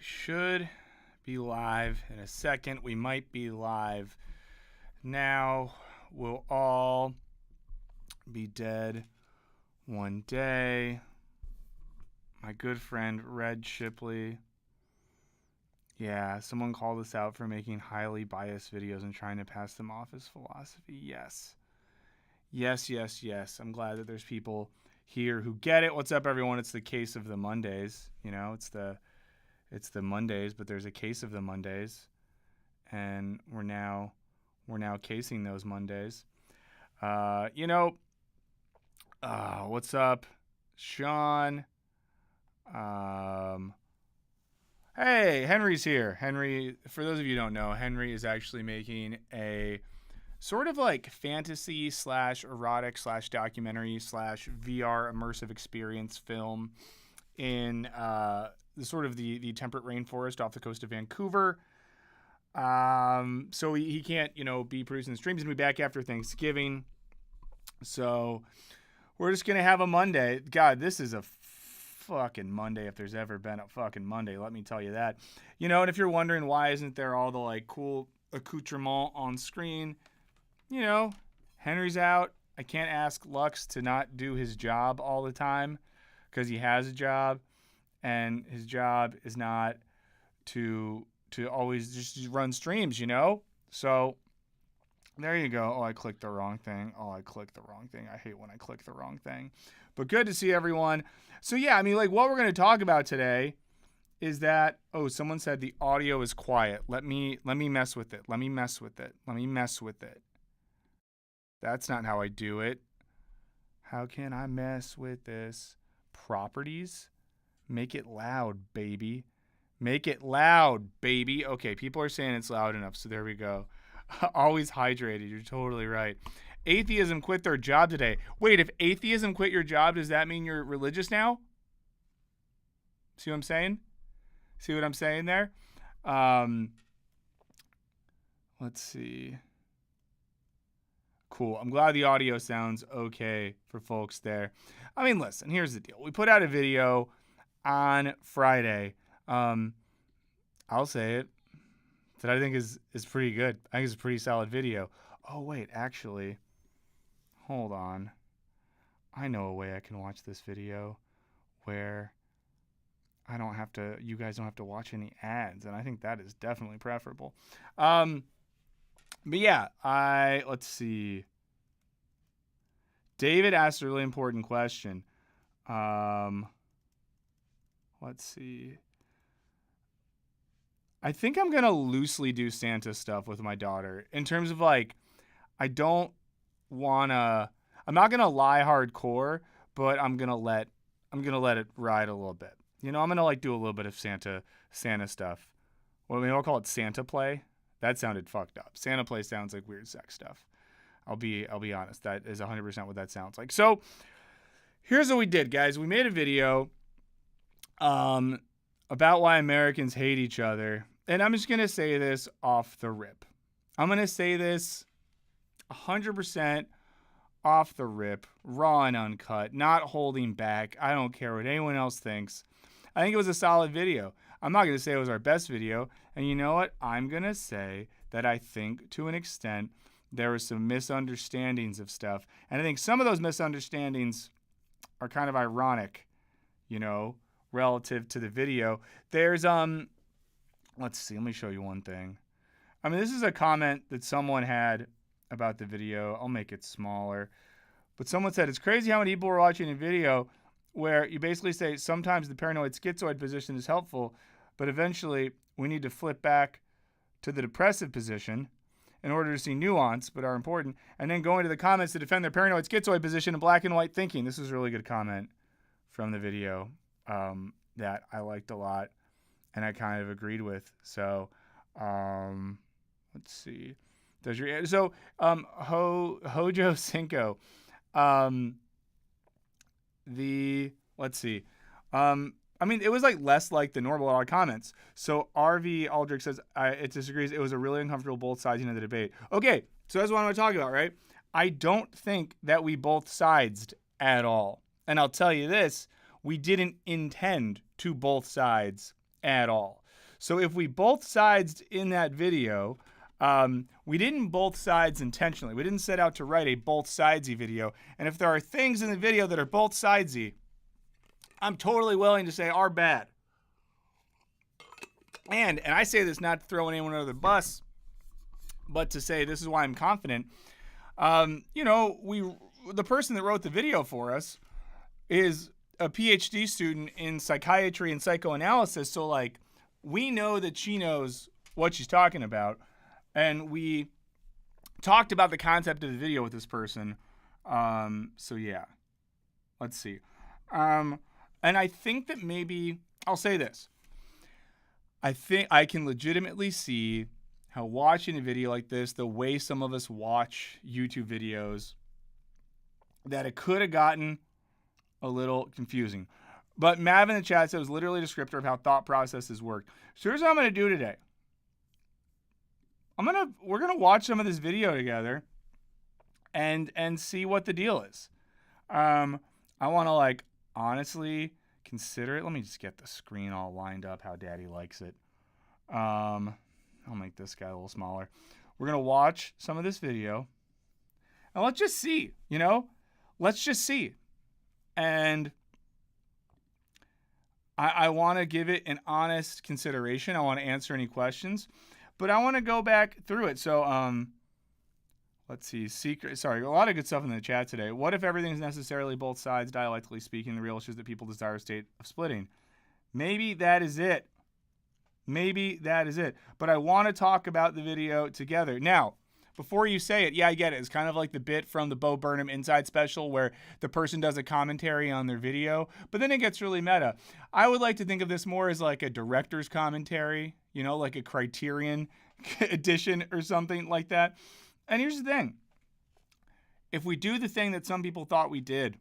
should be live in a second. We might be live now. We'll all be dead one day. My good friend Red Shipley. Yeah, someone called us out for making highly biased videos and trying to pass them off as philosophy. Yes. I'm glad that there's people here who get it. What's up, everyone? It's the case of the Mondays. You know, it's the Mondays, but there's a case of the Mondays, and we're now casing those Mondays. What's up, Sean? Hey, Henry's here. Henry, for those of you who don't know, Henry is actually making a sort of like fantasy / erotic / documentary / VR immersive experience film in the temperate rainforest off the coast of Vancouver. So he can't, be producing the streams and be back after Thanksgiving. So we're just going to have a Monday. God, this is a fucking Monday if there's ever been a fucking Monday. Let me tell you that. And if you're wondering why isn't there all the like cool accoutrement on screen, Henry's out. I can't ask Lux to not do his job all the time because he has a job. And his job is not to always just run streams, So there you go. Oh, I clicked the wrong thing. I hate when I click the wrong thing. But good to see everyone. So yeah, what we're going to talk about today is that, someone said the audio is quiet. Let me mess with it. Let me mess with it. That's not how I do it. How can I mess with this? Properties? Make it loud, baby. Okay, people are saying it's loud enough, so there we go. Always hydrated. You're totally right. Atheism quit their job today. Wait, if atheism quit your job, does that mean you're religious now? See what I'm saying? See what I'm saying there? Let's see. Cool. I'm glad the audio sounds okay for folks there. Listen, here's the deal. We put out a video on Friday. I'll say it, that I think is pretty good. I think it's a pretty solid video. Oh, wait, actually, hold on. I know a way I can watch this video where you guys don't have to watch any ads, and I think that is definitely preferable. But yeah, let's see. David asked a really important question. Let's see. I think I'm going to loosely do Santa stuff with my daughter in terms of I'm not going to lie hardcore, but I'm going to let it ride a little bit. I'm going to do a little bit of Santa stuff. Well, I'll call it Santa play. That sounded fucked up. Santa play sounds like weird sex stuff. I'll be honest. That is 100% what that sounds like. So here's what we did, guys. We made a video about why Americans hate each other. And I'm just going to say this off the rip. I'm going to say this 100% off the rip, raw and uncut, not holding back. I don't care what anyone else thinks. I think it was a solid video. I'm not going to say it was our best video. And you know what? I'm going to say that I think to an extent there were some misunderstandings of stuff. And I think some of those misunderstandings are kind of ironic, relative to the video. There's, let's see, let me show you one thing. This is a comment that someone had about the video. I'll make it smaller. But someone said, it's crazy how many people are watching a video where you basically say sometimes the paranoid schizoid position is helpful, but eventually we need to flip back to the depressive position in order to see nuance, but are important, and then go into the comments to defend their paranoid schizoid position in black and white thinking. This is a really good comment from the video that I liked a lot and I kind of agreed with. So let's see. Hojo Cinco. Let's see. It was less like the normal odd comments. So RV Aldrich says, it disagrees. It was a really uncomfortable both sides in the debate. Okay, so that's what I'm going to talk about, right? I don't think that we both sided at all. And I'll tell you this, we didn't intend to both sides at all. So if we both sides in that video, we didn't both sides intentionally. We didn't set out to write a both sidesy video. And if there are things in the video that are both sidesy, I'm totally willing to say are bad. And I say this not to throw anyone under the bus, but to say this is why I'm confident. The person that wrote the video for us is a PhD student in psychiatry and psychoanalysis. So like, we know that she knows what she's talking about. And we talked about the concept of the video with this person. So yeah, let's see. And I think that maybe I'll say this. I think I can legitimately see how watching a video like this, the way some of us watch YouTube videos, that it could have gotten a little confusing. But Mav in the chat said it was literally a descriptor of how thought processes work. So here's what I'm going to do today. We're going to watch some of this video together and see what the deal is. I want to like honestly consider it. Let me just get the screen all lined up how Daddy likes it. I'll make this guy a little smaller. We're going to watch some of this video and let's just see, let's just see. And I want to give it an honest consideration. I want to answer any questions, but I want to go back through it. So, let's see. A lot of good stuff in the chat today. What if everything's necessarily both sides, dialectically speaking? The real issue is that people desire a state of splitting. Maybe that is it. But I want to talk about the video together. Now, before you say it, yeah, I get it. It's kind of like the bit from the Bo Burnham Inside Special where the person does a commentary on their video, but then it gets really meta. I would like to think of this more as like a director's commentary, like a Criterion edition or something like that. And here's the thing. If we do the thing that some people thought we did,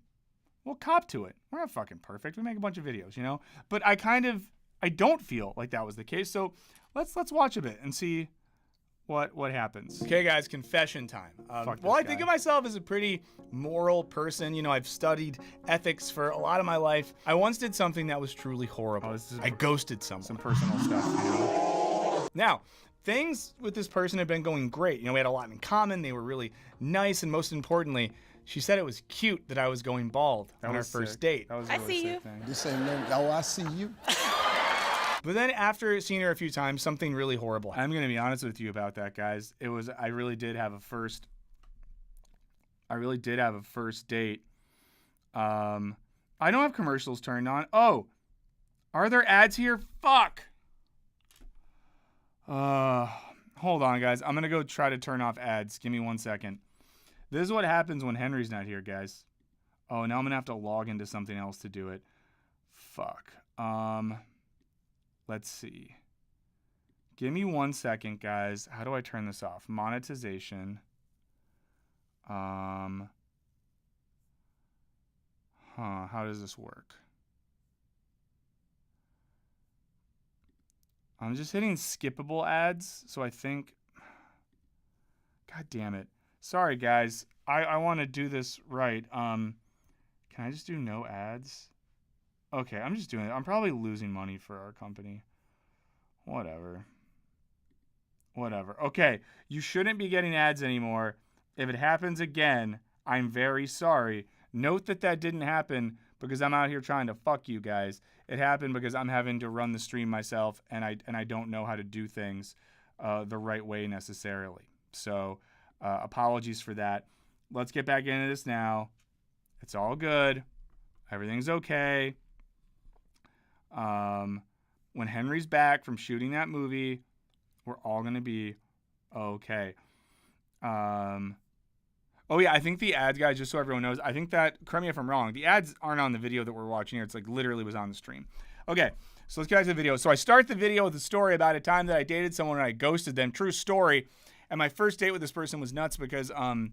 we'll cop to it. We're not fucking perfect. We make a bunch of videos, But I don't feel like that was the case. So let's watch a bit and see what happens. Okay, guys, confession time. I think of myself as a pretty moral person. I've studied ethics for a lot of my life. I once did something that was truly horrible. I ghosted someone. Some personal stuff, Now, things with this person have been going great. We had a lot in common. They were really nice, and most importantly, she said it was cute that I was going bald on our first date. That was a really sick thing. This ain't no, I see you. But then after seeing her a few times, something really horrible. I'm going to be honest with you about that, guys. I really did have a first date. I don't have commercials turned on. Oh, are there ads here? Fuck. Hold on, guys. I'm going to go try to turn off ads. Give me 1 second. This is what happens when Henry's not here, guys. Oh, now I'm going to have to log into something else to do it. Fuck. Let's see. Give me 1 second, guys. How do I turn this off? Monetization. How does this work? I'm just hitting skippable ads, so I think... God damn it. Sorry, guys. I want to do this right. Can I just do no ads? Okay, I'm just doing it. I'm probably losing money for our company. Whatever. Okay, you shouldn't be getting ads anymore. If it happens again, I'm very sorry. Note that didn't happen because I'm out here trying to fuck you guys. It happened because I'm having to run the stream myself, and I don't know how to do things the right way necessarily. So apologies for that. Let's get back into this now. It's all good. Everything's okay. When Henry's back from shooting that movie, we're all going to be okay. Oh yeah, I think the ads, guys, just so everyone knows, I think that, correct me if I'm wrong, the ads aren't on the video that we're watching here. It's like literally was on the stream. Okay, so let's get back to the video. So I start the video with a story about a time that I dated someone and I ghosted them. True story. And my first date with this person was nuts because, I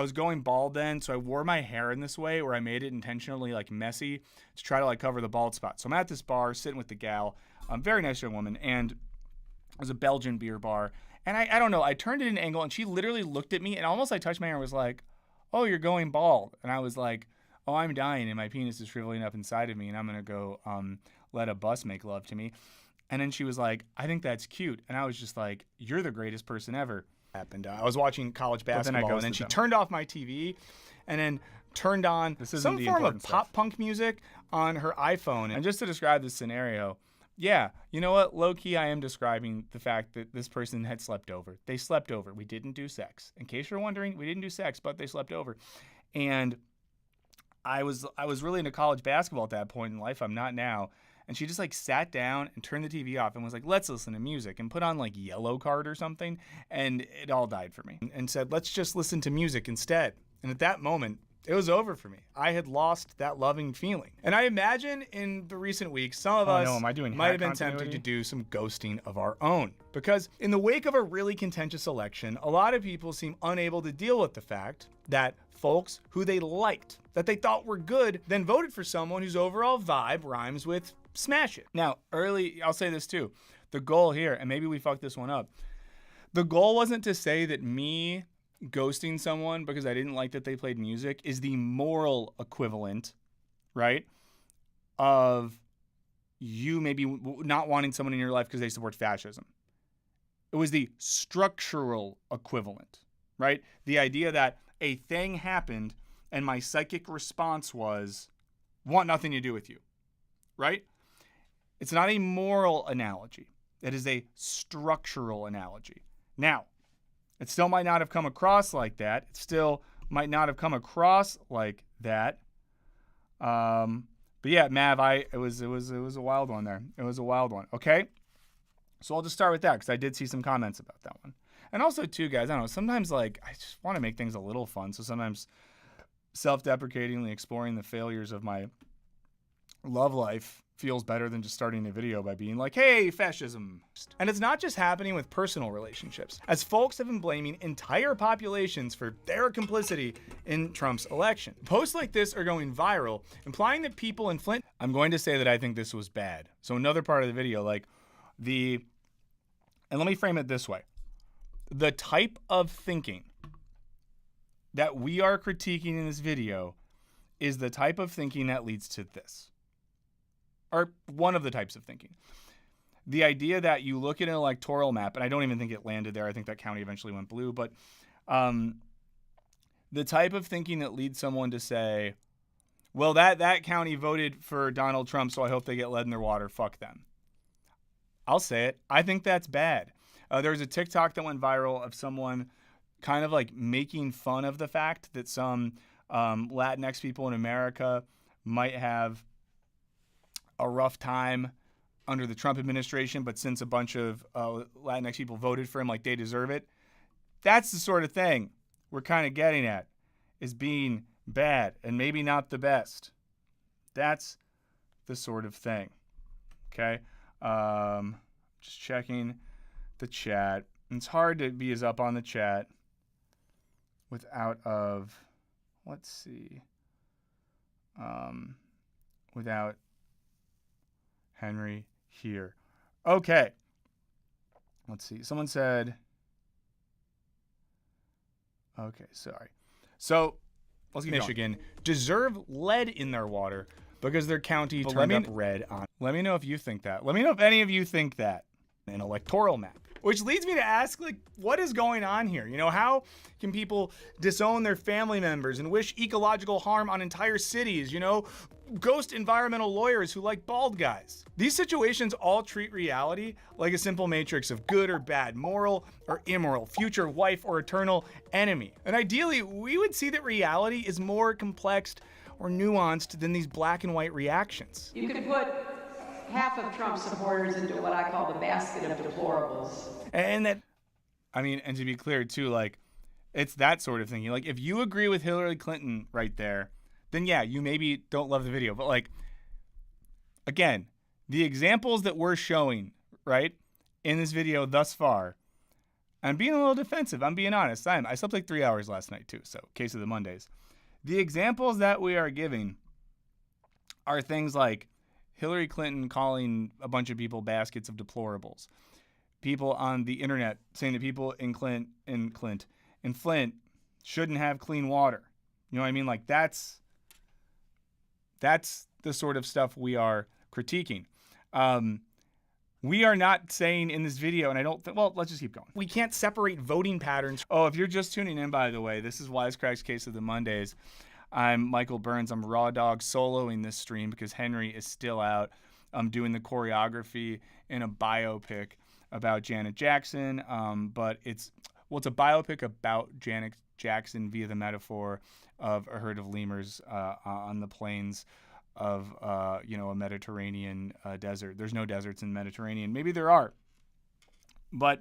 was going bald then, so I wore my hair in this way where I made it intentionally like messy to try to like cover the bald spot. So I'm at this bar sitting with the gal, very nice young woman, and it was a Belgian beer bar. And I don't know, I turned it at an angle and she literally looked at me and almost like touched my hair and was like, "Oh, you're going bald." And I was like, "Oh, I'm dying and my penis is shriveling up inside of me and I'm going to go let a bus make love to me." And then she was like, I think that's cute. And I was just like, you're the greatest person ever. Happened. I was watching college basketball, and then she turned off my TV and then turned on some form of pop punk music on her iPhone. And just to describe this scenario, yeah, you know what? Low-key, I am describing the fact that this person had slept over. They slept over. We didn't do sex. In case you're wondering, we didn't do sex, but they slept over. And I was really into college basketball at that point in life. I'm not now. And she just like sat down and turned the TV off and was like, let's listen to music, and put on like Yellow Card or something. And it all died for me, and said, let's just listen to music instead. And at that moment, it was over for me. I had lost that loving feeling. And I imagine in the recent weeks, some of us might have been tempted to do some ghosting of our own. Because in the wake of a really contentious election, a lot of people seem unable to deal with the fact that folks who they liked, that they thought were good, then voted for someone whose overall vibe rhymes with smash it. Now, I'll say this too. The goal here, and maybe we fucked this one up, the goal wasn't to say that me ghosting someone because I didn't like that they played music is the moral equivalent, right, of you maybe not wanting someone in your life because they support fascism. It was the structural equivalent, right? The idea that a thing happened and my psychic response was, want nothing to do with you, right? It's not a moral analogy. It is a structural analogy. Now, it still might not have come across like that. It still might not have come across like that. But yeah, Mav, it was a wild one there. It was a wild one. Okay. So I'll just start with that because I did see some comments about that one. And also too, guys, I don't know, sometimes like I just want to make things a little fun. So sometimes self-deprecatingly exploring the failures of my love life feels better than just starting a video by being like, hey, fascism. And it's not just happening with personal relationships, as folks have been blaming entire populations for their complicity in Trump's election. Posts like this are going viral, implying that people in Flint, I'm going to say that I think this was bad. So another part of the video, and let me frame it this way. The type of thinking that we are critiquing in this video is the type of thinking that leads to this. Or one of the types of thinking. The idea that you look at an electoral map, and I don't even think it landed there. I think that county eventually went blue. But the type of thinking that leads someone to say, well, that county voted for Donald Trump, so I hope they get lead in their water. Fuck them. I'll say it. I think that's bad. There was a TikTok that went viral of someone kind of like making fun of the fact that some Latinx people in America might have a rough time under the Trump administration, but since a bunch of Latinx people voted for him, like they deserve it. That's the sort of thing we're kind of getting at, is being bad and maybe not the best. That's the sort of thing. Okay. Just checking the chat. It's hard to be as up on the chat without Henry here. Okay. Let's see. Someone said, okay, sorry. So let's get Michigan deserve lead in their water because their county turned up red on. Let me know if you think that. Let me know if any of you think that. An electoral map. Which leads me to ask, like, what is going on here? You know, how can people disown their family members and wish ecological harm on entire cities? You know, ghost environmental lawyers who like bald guys. These situations all treat reality like a simple matrix of good or bad, moral or immoral, future wife or eternal enemy. And ideally, we would see that reality is more complex or nuanced than these black and white reactions. You could put half of Trump supporters into what I call the basket of deplorables. And to be clear too, like, it's that sort of thinking. Like, if you agree with Hillary Clinton right there, then yeah, you maybe don't love the video. But like, again, the examples that we're showing, right, in this video thus far, I'm being a little defensive. I'm being honest. I slept like 3 hours last night too, so case of the Mondays. The examples that we are giving are things like Hillary Clinton calling a bunch of people baskets of deplorables. People on the internet saying that people in Flint shouldn't have clean water. You know what I mean? Like, that's the sort of stuff we are critiquing. We are not saying in this video, and I don't think, well, let's just keep going. We can't separate voting patterns. Oh, if you're just tuning in, by the way, this is Wisecrack's Case of the Mondays. I'm Michael Burns. I'm Raw Dog soloing this stream because Henry is still out. I'm doing the choreography in a biopic about Janet Jackson, but it's a biopic about Janet Jackson via the metaphor of a herd of lemurs on the plains of a Mediterranean desert. There's no deserts in the Mediterranean. Maybe there are, but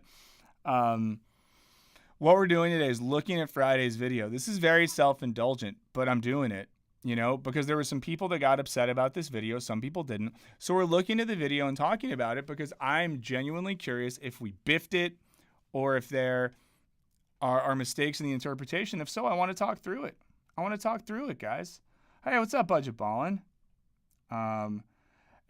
what we're doing today is looking at Friday's video. This is very self-indulgent, but I'm doing it, because there were some people that got upset about this video. Some people didn't. So we're looking at the video and talking about it because I'm genuinely curious if we biffed it or if there are mistakes in the interpretation. If so, I want to talk through it. Guys. Hey, what's up, Budget Ballin'? And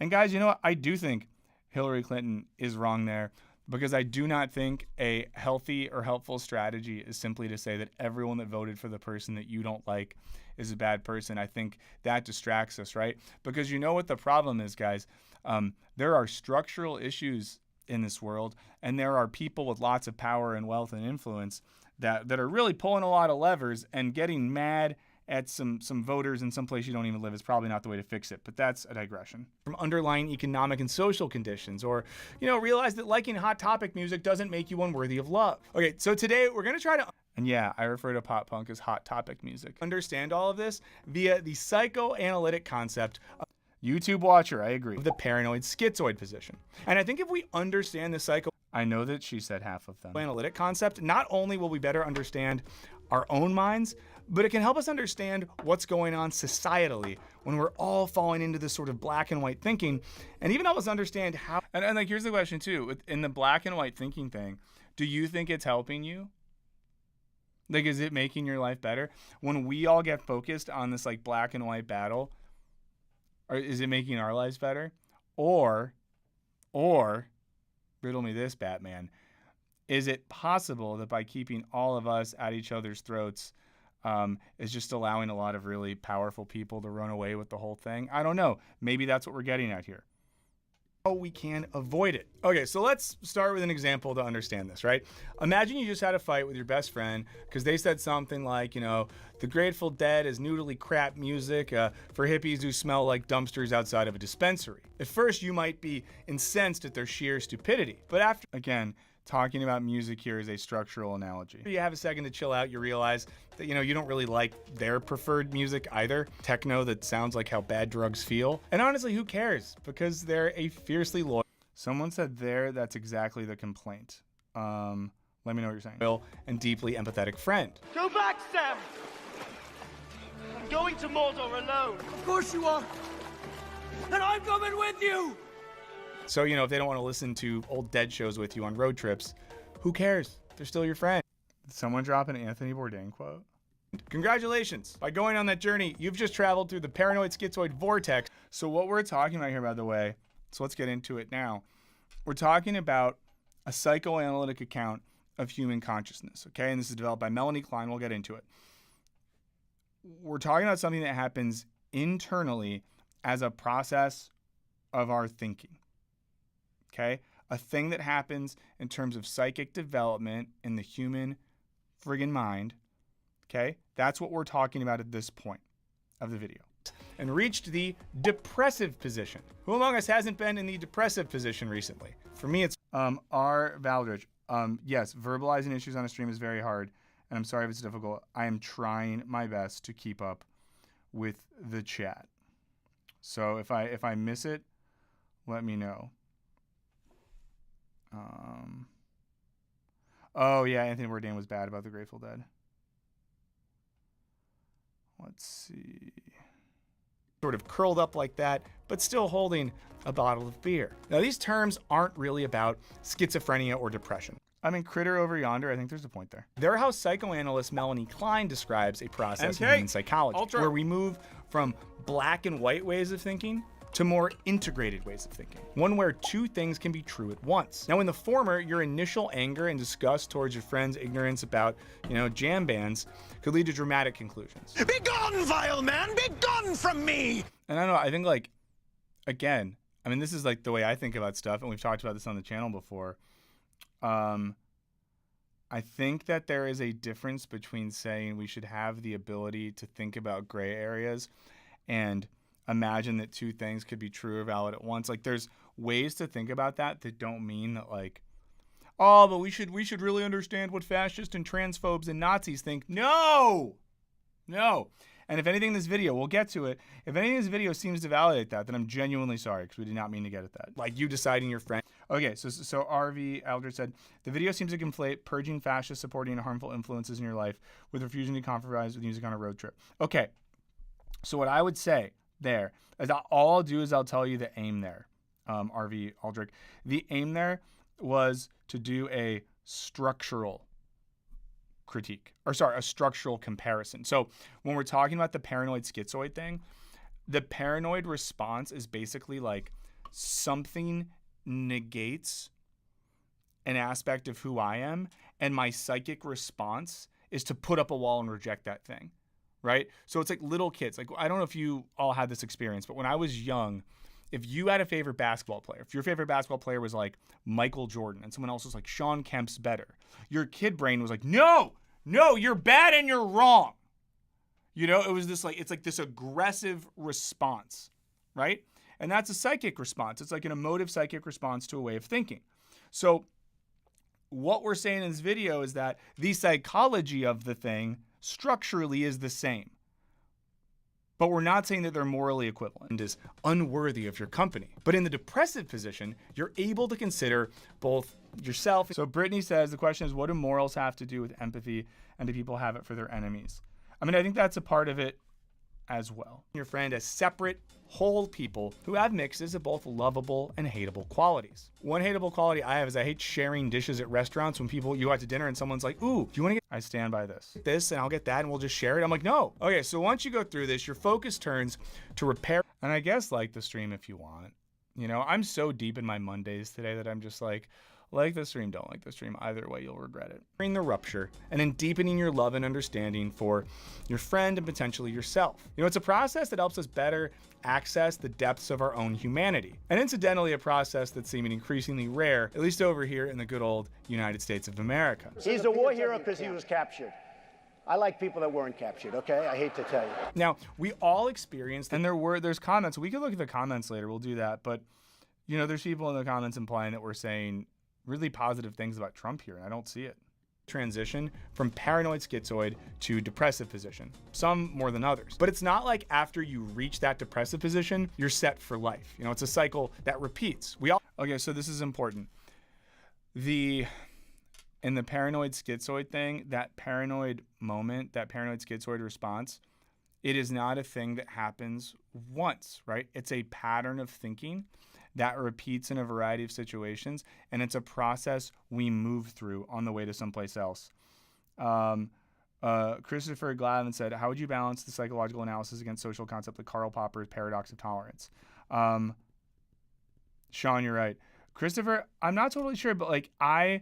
guys, you know what? I do think Hillary Clinton is wrong there because I do not think a healthy or helpful strategy is simply to say that everyone that voted for the person that you don't like is a bad person. I think that distracts us, right? Because you know what the problem is, guys? There are structural issues in this world, and there are people with lots of power and wealth and influence that are really pulling a lot of levers, and getting mad at some voters in some place you don't even live is probably not the way to fix it. But that's a digression. From underlying economic and social conditions, or, realize that liking Hot Topic music doesn't make you unworthy of love. Okay, so today we're going to try to, and yeah, I refer to pop punk as Hot Topic music, understand all of this via the psychoanalytic concept of YouTube watcher, I agree, of the paranoid schizoid position. And I think if we understand the I know that she said half of them. Analytic concept, not only will we better understand our own minds, but it can help us understand what's going on societally when we're all falling into this sort of black and white thinking, and even help us understand how. And like, here's the question too: in the black and white thinking thing, do you think it's helping you? Like, is it making your life better? When we all get focused on this like black and white battle, or is it making our lives better? Or, riddle me this, Batman. Is it possible that by keeping all of us at each other's throats is just allowing a lot of really powerful people to run away with the whole thing? I don't know. Maybe that's what we're getting at here. How we can avoid it. Okay, so let's start with an example to understand this, right? Imagine you just had a fight with your best friend because they said something like, the Grateful Dead is noodly crap music for hippies who smell like dumpsters outside of a dispensary. At first, you might be incensed at their sheer stupidity, but after, again, talking about music here is a structural analogy. You have a second to chill out, you realize that, you don't really like their preferred music either. Techno that sounds like how bad drugs feel. And honestly, who cares? Because they're a fiercely loyal. Someone said that's exactly the complaint. Let me know what you're saying. Loyal and deeply empathetic friend. Go back, Sam! I'm going to Mordor alone. Of course you are. And I'm coming with you! So, if they don't want to listen to old Dead shows with you on road trips, who cares? They're still your friend. Did someone drop an Anthony Bourdain quote? Congratulations. By going on that journey, you've just traveled through the paranoid schizoid vortex. So what we're talking about here, by the way, so let's get into it now. We're talking about a psychoanalytic account of human consciousness, okay? And this is developed by Melanie Klein. We'll get into it. We're talking about something that happens internally as a process of our thinking. Okay, a thing that happens in terms of psychic development in the human friggin' mind. Okay, that's what we're talking about at this point of the video. And reached the depressive position. Who among us hasn't been in the depressive position recently? For me, it's R. Valdridge. Yes, verbalizing issues on a stream is very hard, and I'm sorry if it's difficult. I am trying my best to keep up with the chat. So if I miss it, let me know. Oh yeah, Anthony Bourdain was bad about the Grateful Dead. Let's see. Sort of curled up like that, but still holding a bottle of beer. Now these terms aren't really about schizophrenia or depression. I mean, critter over yonder, I think there's a point there. They're how psychoanalyst Melanie Klein describes a process in human psychology, where we move from black and white ways of thinking to more integrated ways of thinking. One where two things can be true at once. Now in the former, your initial anger and disgust towards your friend's ignorance about, jam bands could lead to dramatic conclusions. Be gone, vile man! Be gone from me! And I don't know, I think again, I mean, this is like the way I think about stuff, and we've talked about this on the channel before. I think that there is a difference between saying we should have the ability to think about gray areas and imagine that two things could be true or valid at once. Like, there's ways to think about that don't mean that, like, oh, but we should really understand what fascists and transphobes and Nazis think. No. And if anything in this video, we'll get to it, if anything in this video seems to validate that, then I'm genuinely sorry, because we did not mean to get at that. Like you deciding your friend. Okay, so RV Aldred said, the video seems to conflate purging fascist supporting and harmful influences in your life with refusing to compromise with music on a road trip. Okay, so what I would say there is all I'll do is I'll tell you the aim there, RV Aldrich. The aim there was to do a structural critique, a structural comparison. So when we're talking about the paranoid schizoid thing, the paranoid response is basically like something negates an aspect of who I am, and my psychic response is to put up a wall and reject that thing, right? So it's like little kids. Like, I don't know if you all had this experience, but when I was young, if you had a favorite basketball player, if your favorite basketball player was like Michael Jordan and someone else was like Sean Kemp's better, your kid brain was like, no, you're bad and you're wrong. You know, it was this like, it's like this aggressive response, right? And that's a psychic response. It's like an emotive psychic response to a way of thinking. So what we're saying in this video is that the psychology of the thing structurally is the same. But we're not saying that they're morally equivalent and is unworthy of your company. But in the depressive position, you're able to consider both yourself. So Brittany says, the question is, what do morals have to do with empathy, and do people have it for their enemies? I mean, I think that's a part of it as well. Your friend as separate, whole people who have mixes of both lovable and hateable qualities. One hateable quality I have is I hate sharing dishes at restaurants when you go out to dinner and someone's like, ooh, do you want to get, I stand by this and I'll get that and we'll just share it. I'm like, no. Okay, so once you go through this, your focus turns to repair. And I guess like the stream if you want. You know, I'm so deep in my Mondays today that I'm just like the stream, don't like the stream. Either way, you'll regret it. During the rupture, and in deepening your love and understanding for your friend and potentially yourself. You know, it's a process that helps us better access the depths of our own humanity. And incidentally, a process that's seeming increasingly rare, at least over here in the good old United States of America. He's a war hero because he was captured. I like people that weren't captured, okay? I hate to tell you. Now, we all experienced, and there's comments. We could look at the comments later. We'll do that. But, you know, there's people in the comments implying that we're saying really positive things about Trump here, and I don't see it. Transition from paranoid schizoid to depressive position, some more than others. But it's not like after you reach that depressive position, you're set for life. You know, it's a cycle that repeats. Okay, so this is important. In the paranoid schizoid thing, that paranoid moment, that paranoid schizoid response, it is not a thing that happens once, right? It's a pattern of thinking that repeats in a variety of situations, and it's a process we move through on the way to someplace else. Christopher Glavin said, how would you balance the psychological analysis against social concept like Karl Popper's paradox of tolerance? Sean, you're right. Christopher, I'm not totally sure, but like I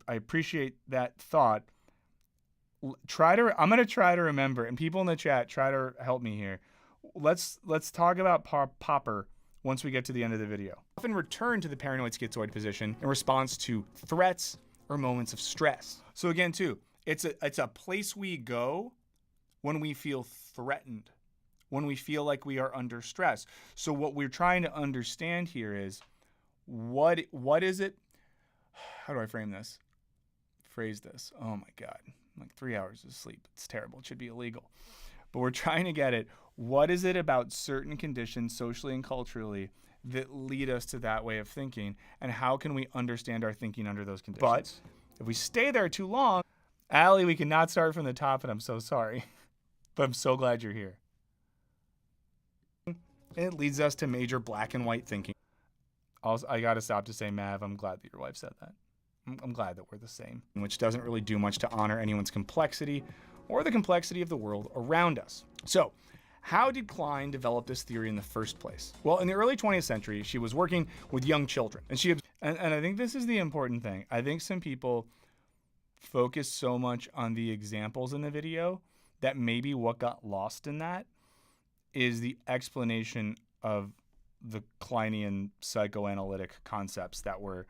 appreciate that thought. I'm going to try to remember, and people in the chat, try to help me here. Let's talk about Popper once we get to the end of the video. Often return to the paranoid schizoid position in response to threats or moments of stress. So again, too, it's a place we go when we feel threatened, when we feel like we are under stress. So what we're trying to understand here is what is it? How do I phrase this? Oh my God, like 3 hours of sleep. It's terrible. It should be illegal. But we're trying to get it. What is it about certain conditions socially and culturally that lead us to that way of thinking? And how can we understand our thinking under those conditions? But if we stay there too long, Allie, we cannot start from the top, and I'm so sorry. But I'm so glad you're here. And it leads us to major black and white thinking. Also, I got to stop to say, Mav, I'm glad that your wife said that. I'm glad that we're the same, which doesn't really do much to honor anyone's complexity or the complexity of the world around us. So, how did Klein develop this theory in the first place? Well, in the early 20th century, she was working with young children. And I think this is the important thing. I think some people focus so much on the examples in the video that maybe what got lost in that is the explanation of the Kleinian psychoanalytic concepts that were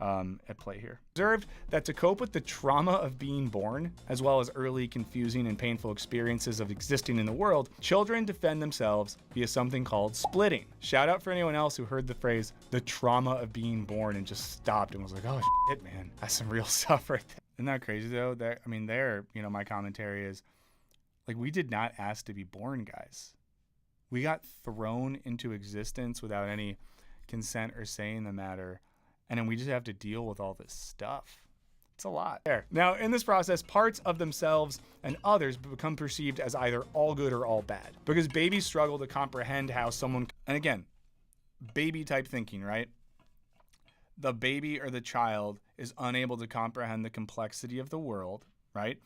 at play here. Observed that to cope with the trauma of being born, as well as early confusing and painful experiences of existing in the world, children defend themselves via something called splitting. Shout out for anyone else who heard the phrase, the trauma of being born, and just stopped and was like, oh shit, man, that's some real stuff right there. Isn't that crazy though? My commentary is, like, we did not ask to be born, guys. We got thrown into existence without any consent or say in the matter. And then we just have to deal with all this stuff. It's a lot. There. Now, in this process, parts of themselves and others become perceived as either all good or all bad. Because babies struggle to comprehend how someone, and again, baby type thinking, right? The baby or the child is unable to comprehend the complexity of the world, right?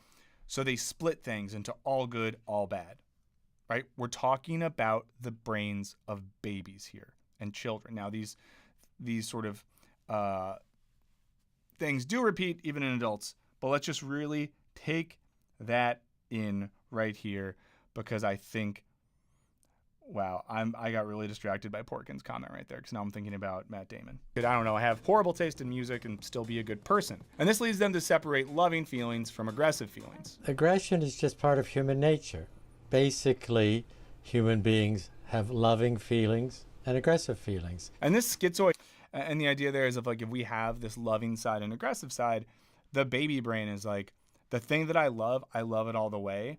So they split things into all good, all bad, right? We're talking about the brains of babies here and children. Now, these sort of things do repeat even in adults, but let's just really take that in right here, because I think, wow, I got really distracted by Porkin's comment right there, because now I'm thinking about Matt Damon. I don't know, I have horrible taste in music and still be a good person. And this leads them to separate loving feelings from aggressive feelings. Aggression is just part of human nature. Basically, human beings have loving feelings and aggressive feelings. And this schizoid, and the idea there is of like, if we have this loving side and aggressive side, the baby brain is like, the thing that I love it all the way.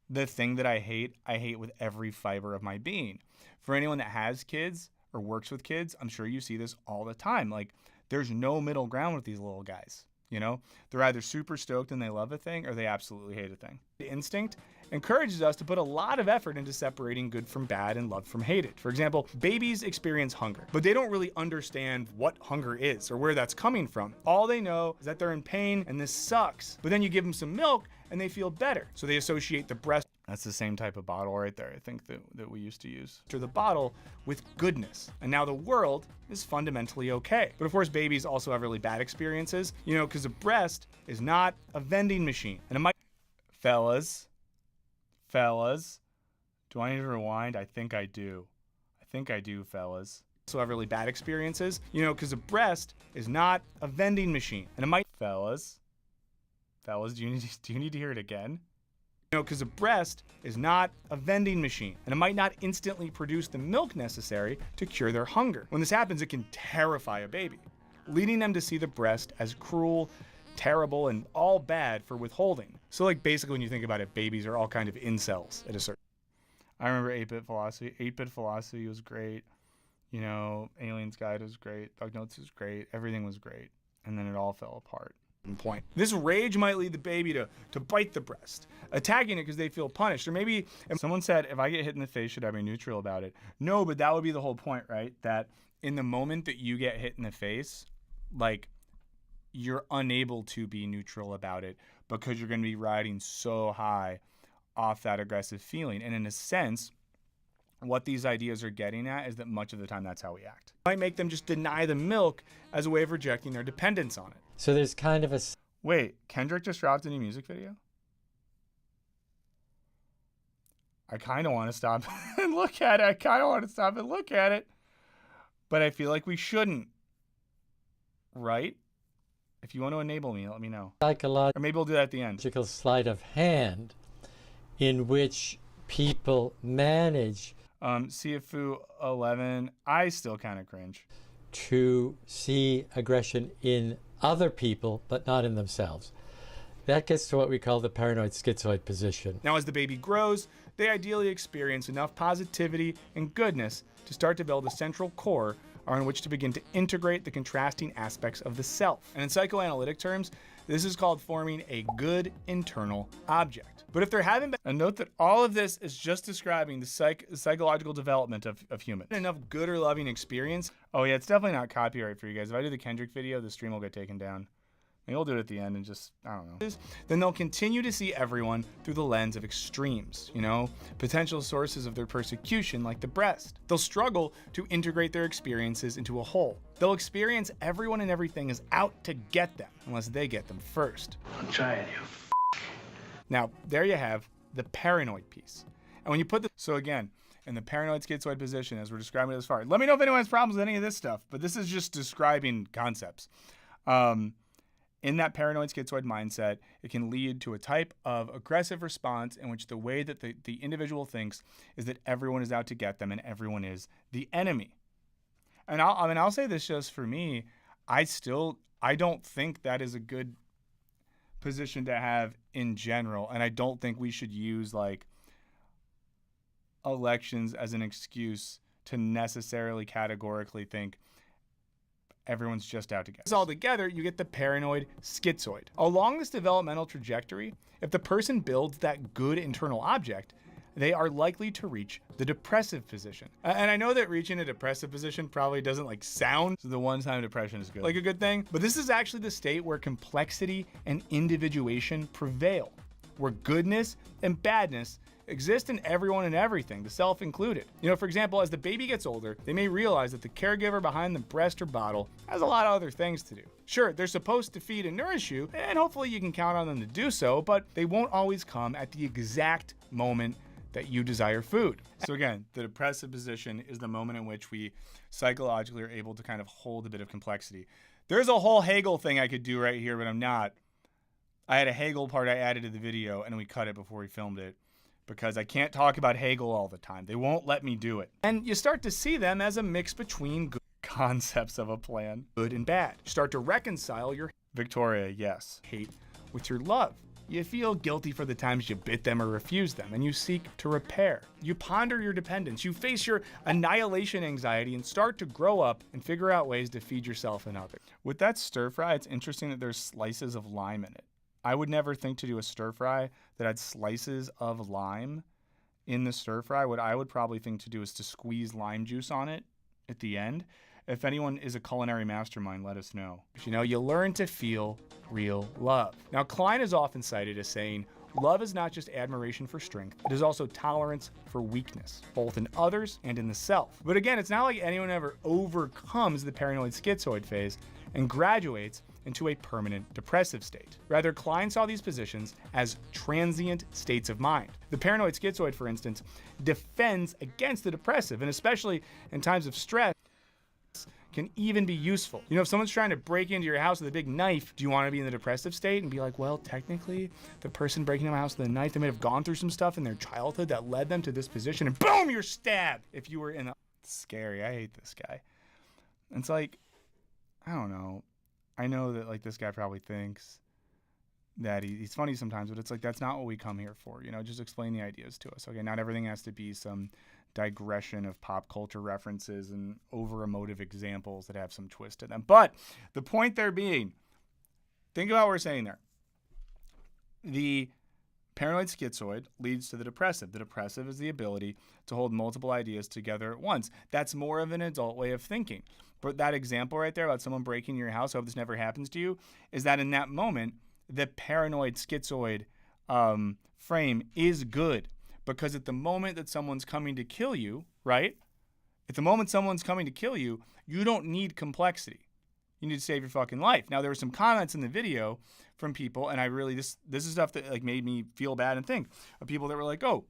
The thing that I hate with every fiber of my being. For anyone that has kids or works with kids, I'm sure you see this all the time. Like, there's no middle ground with these little guys. You know, they're either super stoked and they love a thing, or they absolutely hate a thing. The instinct encourages us to put a lot of effort into separating good from bad and love from hated. For example, babies experience hunger, but they don't really understand what hunger is or where that's coming from. All they know is that they're in pain and this sucks. But then you give them some milk and they feel better. So they associate the breast. That's the same type of bottle right there, I think, that we used to use. To the bottle with goodness. And now the world is fundamentally okay. But of course, babies also have really bad experiences, you know, because a breast is not a vending machine. And it might, fellas, do I need to rewind? I think I do, fellas. So have really bad experiences, you know, because a breast is not a vending machine. And it might, fellas, do you need to hear it again? You know, because a breast is not a vending machine, and it might not instantly produce the milk necessary to cure their hunger. When this happens, it can terrify a baby, leading them to see the breast as cruel, terrible, and all bad for withholding. So, like, basically, when you think about it, babies are all kind of incels at a certain. I remember 8-Bit Philosophy. 8-Bit Philosophy was great. You know, Alien's Guide was great. Bug Notes was great. Everything was great. And then it all fell apart. Point. This rage might lead the baby to bite the breast, attacking it because they feel punished. Or maybe someone said, if I get hit in the face, should I be neutral about it? No, but that would be the whole point, right? That in the moment that you get hit in the face, like, you're unable to be neutral about it because you're going to be riding so high off that aggressive feeling. And in a sense, what these ideas are getting at is that much of the time that's how we act. It might make them just deny the milk as a way of rejecting their dependence on it. So there's kind of a... Wait, Kendrick just dropped a new music video? I kind of want to stop and look at it. But I feel like we shouldn't. Right? If you want to enable me, let me know. Or maybe we'll do that at the end. Sleight of hand in which people manage... Sifu 11, I still kind of cringe. To see aggression in other people, but not in themselves. That gets to what we call the paranoid schizoid position. Now, as the baby grows, they ideally experience enough positivity and goodness to start to build a central core on which to begin to integrate the contrasting aspects of the self. And in psychoanalytic terms, this is called forming a good internal object. But if there haven't been, and note that all of this is just describing the psychological development of human. Enough good or loving experience. Oh yeah, it's definitely not copyright for you guys. If I do the Kendrick video, the stream will get taken down. Maybe we'll do it at the end and just, I don't know. Then they'll continue to see everyone through the lens of extremes, you know, potential sources of their persecution like the breast. They'll struggle to integrate their experiences into a whole. They'll experience everyone and everything as out to get them, unless they get them first. I'm trying you. Now, there you have the paranoid piece. And when you put so again, in the paranoid schizoid position, as we're describing it thus far. Let me know if anyone has problems with any of this stuff, but this is just describing concepts. In that paranoid schizoid mindset, it can lead to a type of aggressive response in which the way that the individual thinks is that everyone is out to get them and everyone is the enemy. And I'll say this just for me, I don't think that is a good position to have in general, and I don't think we should use like elections as an excuse to necessarily categorically think everyone's just out to get us. All together, you get the paranoid schizoid. Along this developmental trajectory, if the person builds that good internal object, they are likely to reach the depressive position. And I know that reaching a depressive position probably doesn't like sound the one-time depression is good, like a good thing, but this is actually the state where complexity and individuation prevail, where goodness and badness exist in everyone and everything, the self included. You know, for example, as the baby gets older, they may realize that the caregiver behind the breast or bottle has a lot of other things to do. Sure, they're supposed to feed and nourish you, and hopefully you can count on them to do so, but they won't always come at the exact moment that you desire food. So again, the depressive position is the moment in which we psychologically are able to kind of hold a bit of complexity. There's a whole Hegel thing I could do right here, but I'm not. I had a Hegel part I added to the video, and we cut it before we filmed it, because I can't talk about Hegel all the time. They won't let me do it. And you start to see them as a mix between good concepts of a plan, good and bad. You start to reconcile your Victoria, yes, hate with your love. You feel guilty for the times you bit them or refused them, and you seek to repair. You ponder your dependence. You face your annihilation anxiety and start to grow up and figure out ways to feed yourself and others. With that stir fry, it's interesting that there's slices of lime in it. I would never think to do a stir fry that had slices of lime in the stir fry. What I would probably think to do is to squeeze lime juice on it at the end. If anyone is a culinary mastermind, let us know. You know, you learn to feel real love. Now, Klein is often cited as saying, love is not just admiration for strength, it is also tolerance for weakness, both in others and in the self. But again, it's not like anyone ever overcomes the paranoid schizoid phase and graduates into a permanent depressive state. Rather, Klein saw these positions as transient states of mind. The paranoid schizoid, for instance, defends against the depressive, and especially in times of stress, can even be useful. You know, if someone's trying to break into your house with a big knife, do you want to be in the depressive state and be like, well, technically, the person breaking into my house with a knife, they may have gone through some stuff in their childhood that led them to this position, and boom, you're stabbed. If you were in a... It's scary. I hate this guy. It's like, I don't know. I know that like this guy probably thinks that he's funny sometimes, but it's like, that's not what we come here for. You know, just explain the ideas to us. Okay, not everything has to be some digression of pop culture references and over emotive examples that have some twist to them. But the point there being, think about what we're saying there. The paranoid schizoid leads to the depressive. The depressive is the ability to hold multiple ideas together at once. That's more of an adult way of thinking. But that example right there about someone breaking your house, I hope this never happens to you, is that in that moment, the paranoid schizoid frame is good. Because at the moment that someone's coming to kill you, right? At the moment someone's coming to kill you, you don't need complexity. You need to save your fucking life. Now, there were some comments in the video from people, and I really, this is stuff that like made me feel bad and think of people that were like, oh,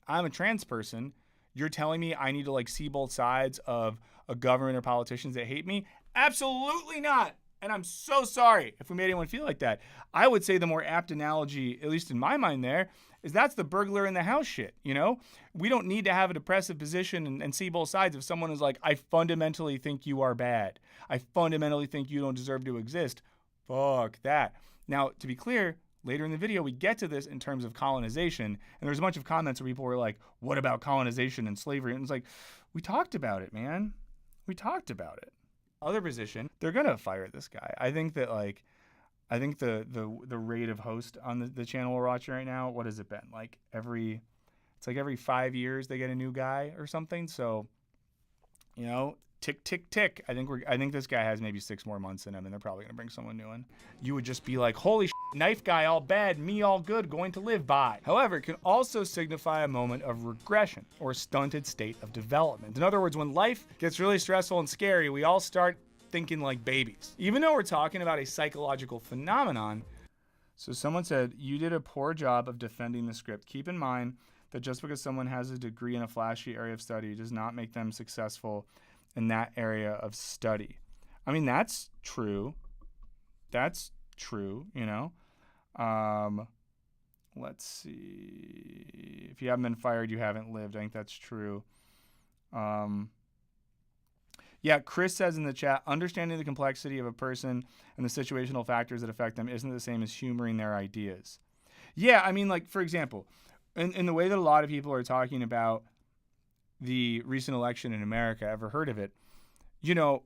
I'm a trans person. You're telling me I need to like see both sides of a government or politicians that hate me? Absolutely not. And I'm so sorry if we made anyone feel like that. I would say the more apt analogy, at least in my mind there, is that's the burglar in the house shit, you know? We don't need to have a depressive position and see both sides. If someone is like, I fundamentally think you are bad. I fundamentally think you don't deserve to exist. Fuck that. Now, to be clear, later in the video, we get to this in terms of colonization, and there's a bunch of comments where people were like, what about colonization and slavery? And it's like, we talked about it, man. We talked about it. Other position, they're gonna fire this guy. I think that like, I think the rate of host on the channel we're watching right now, what has it been? Like it's like every 5 years they get a new guy or something. So, you know, tick, tick, tick. I think this guy has maybe 6 more months in him, and they're probably gonna bring someone new in. You would just be like, holy shit, knife guy all bad, me all good, going to live by. However, it can also signify a moment of regression or a stunted state of development. In other words, when life gets really stressful and scary, we all start thinking like babies. Even though we're talking about a psychological phenomenon. So someone said, you did a poor job of defending the script. Keep in mind that just because someone has a degree in a flashy area of study does not make them successful in that area of study. I mean, that's true. That's true, you know. Let's see. If you haven't been fired, you haven't lived. I think that's true. Yeah, Chris says in the chat, understanding the complexity of a person and the situational factors that affect them isn't the same as humoring their ideas. Yeah, I mean, like, for example, in the way that a lot of people are talking about the recent election in America, ever heard of it? You know,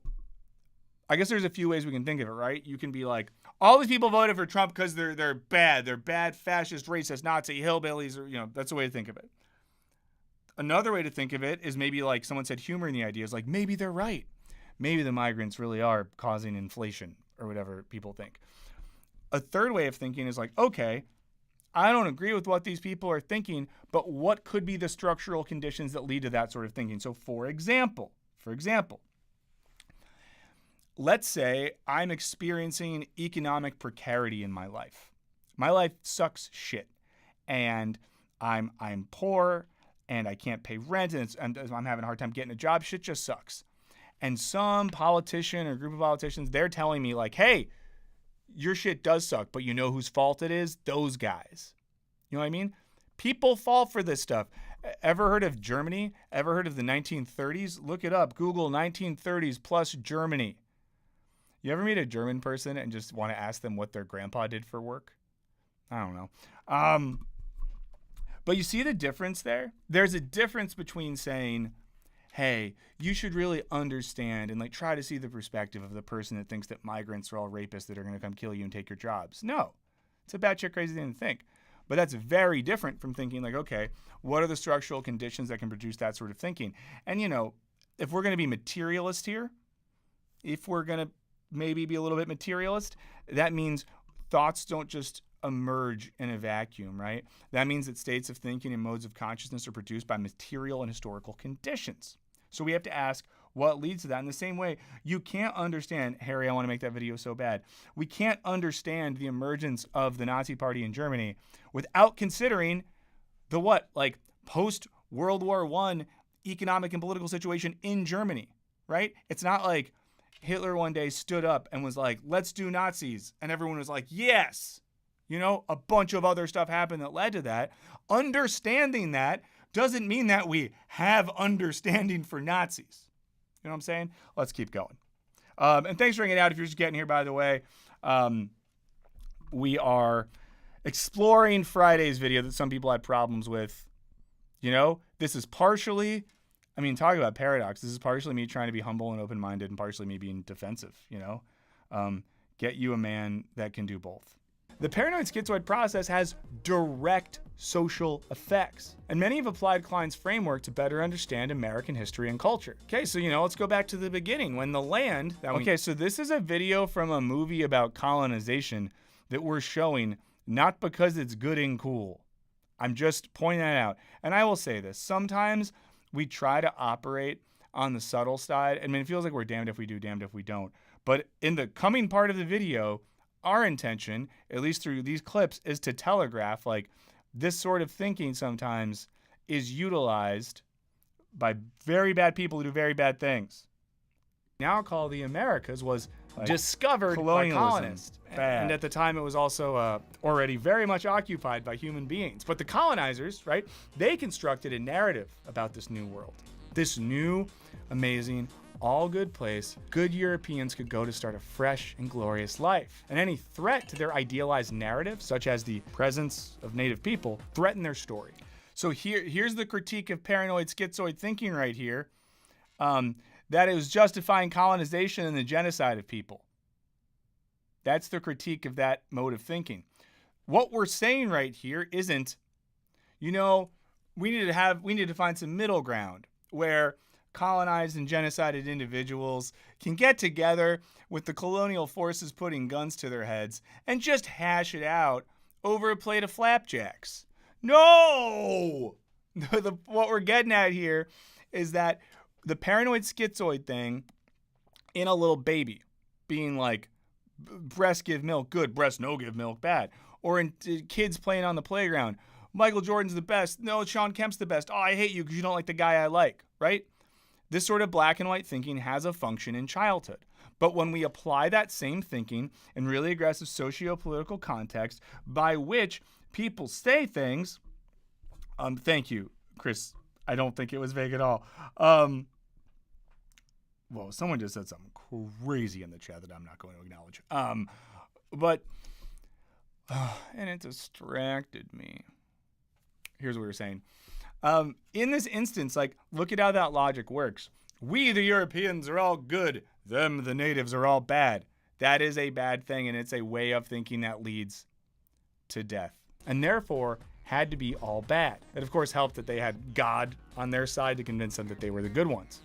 I guess there's a few ways we can think of it, right? You can be like, all these people voted for Trump because they're bad. They're bad, fascist, racist, Nazi, hillbillies, or, you know, that's a way to think of it. Another way to think of it is maybe like someone said humor in the idea is like, maybe they're right. Maybe the migrants really are causing inflation or whatever people think. A third way of thinking is like, okay, I don't agree with what these people are thinking, but what could be the structural conditions that lead to that sort of thinking? So for example, let's say I'm experiencing economic precarity in my life. My life sucks shit. And I'm poor and I can't pay rent and I'm having a hard time getting a job. Shit just sucks. And some politician or group of politicians, they're telling me like, hey, your shit does suck, but you know whose fault it is? Those guys. You know what I mean? People fall for this stuff. Ever heard of Germany? Ever heard of the 1930s? Look it up. Google 1930s plus Germany. You ever meet a German person and just want to ask them what their grandpa did for work? I don't know. But you see the difference there? There's a difference between saying, hey, you should really understand and like try to see the perspective of the person that thinks that migrants are all rapists that are going to come kill you and take your jobs. No, it's a batshit crazy thing to think. But that's very different from thinking like, okay, what are the structural conditions that can produce that sort of thinking? And, you know, if we're going to be materialist here, if we're going to maybe be a little bit materialist, that means thoughts don't just emerge in a vacuum, right? That means that states of thinking and modes of consciousness are produced by material and historical conditions. So we have to ask what leads to that. In the same way, you can't understand, Harry, I want to make that video so bad. We can't understand the emergence of the Nazi Party in Germany without considering the post-World War I economic and political situation in Germany, right? It's not like Hitler one day stood up and was like, let's do Nazis. And everyone was like, yes. You know, a bunch of other stuff happened that led to that. Understanding that doesn't mean that we have understanding for Nazis. You know what I'm saying? Let's keep going. And thanks for hanging out. If you're just getting here, by the way, we are exploring Friday's video that some people had problems with. You know, this is partially, I mean, talk about paradox. This is partially me trying to be humble and open-minded and partially me being defensive, you know. Get you a man that can do both. The paranoid schizoid process has direct social effects, and many have applied Klein's framework to better understand American history and culture. Okay, so, you know, let's go back to the beginning when the land... Okay, so this is a video from a movie about colonization that we're showing, not because it's good and cool. I'm just pointing that out. And I will say this, sometimes we try to operate on the subtle side. I mean, it feels like we're damned if we do, damned if we don't. But in the coming part of the video, our intention, at least through these clips, is to telegraph like this sort of thinking sometimes is utilized by very bad people who do very bad things. Now call the Americas was discovered by colonists. And at the time it was also already very much occupied by human beings. But the colonizers, right, they constructed a narrative about this new world. This new, amazing, all good place good Europeans could go to start a fresh and glorious life. And any threat to their idealized narrative, such as the presence of native people, threaten their story. So here's the critique of paranoid schizoid thinking right here, that it was justifying colonization and the genocide of people. That's the critique of that mode of thinking. What we're saying right here isn't, you know, we need to find some middle ground where colonized and genocided individuals can get together with the colonial forces putting guns to their heads and just hash it out over a plate of flapjacks. No! What we're getting at here is that the paranoid schizoid thing in a little baby being like, breast give milk good, breast no give milk bad, or in kids playing on the playground, Michael Jordan's the best. No, Sean Kemp's the best. Oh, I hate you because you don't like the guy I like, right? This sort of black and white thinking has a function in childhood. But when we apply that same thinking in really aggressive socio-political context by which people say things, thank you, Chris. I don't think it was vague at all. Well, someone just said something crazy in the chat that I'm not going to acknowledge. And it distracted me. Here's what we were saying. In this instance, like, look at how that logic works. We, the Europeans, are all good. Them, the natives, are all bad. That is a bad thing, and it's a way of thinking that leads to death. And therefore, had to be all bad. It, of course, helped that they had God on their side to convince them that they were the good ones.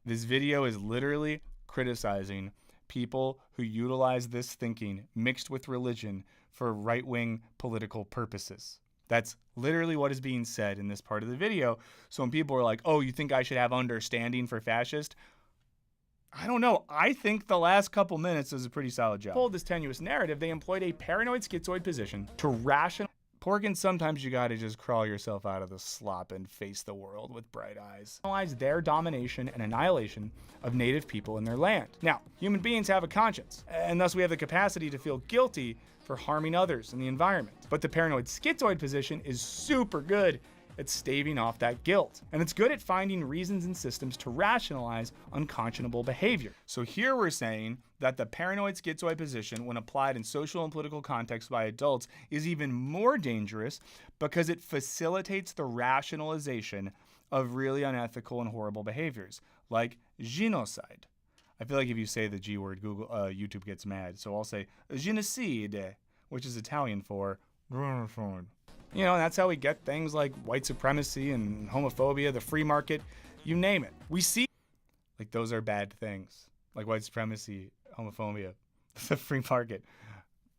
This video is literally criticizing people who utilize this thinking mixed with religion for right-wing political purposes. That's literally what is being said in this part of the video. So when people are like, oh, you think I should have understanding for fascist? I don't know. I think the last couple minutes is a pretty solid job. To hold this tenuous narrative, they employed a paranoid schizoid position to rationalize. Porkins, sometimes you gotta just crawl yourself out of the slop and face the world with bright eyes. Rationalize their domination and annihilation of native people in their land. Now, human beings have a conscience, and thus we have the capacity to feel guilty for harming others in the environment. But the paranoid schizoid position is super good at staving off that guilt. And it's good at finding reasons and systems to rationalize unconscionable behavior. So here we're saying that the paranoid schizoid position, when applied in social and political contexts by adults, is even more dangerous because it facilitates the rationalization of really unethical and horrible behaviors, like genocide. I feel like if you say the G word, YouTube gets mad. So I'll say genocide, which is Italian for genocide. You know, that's how we get things like white supremacy and homophobia, the free market, you name it. We see, like, those are bad things, like white supremacy, homophobia, the free market,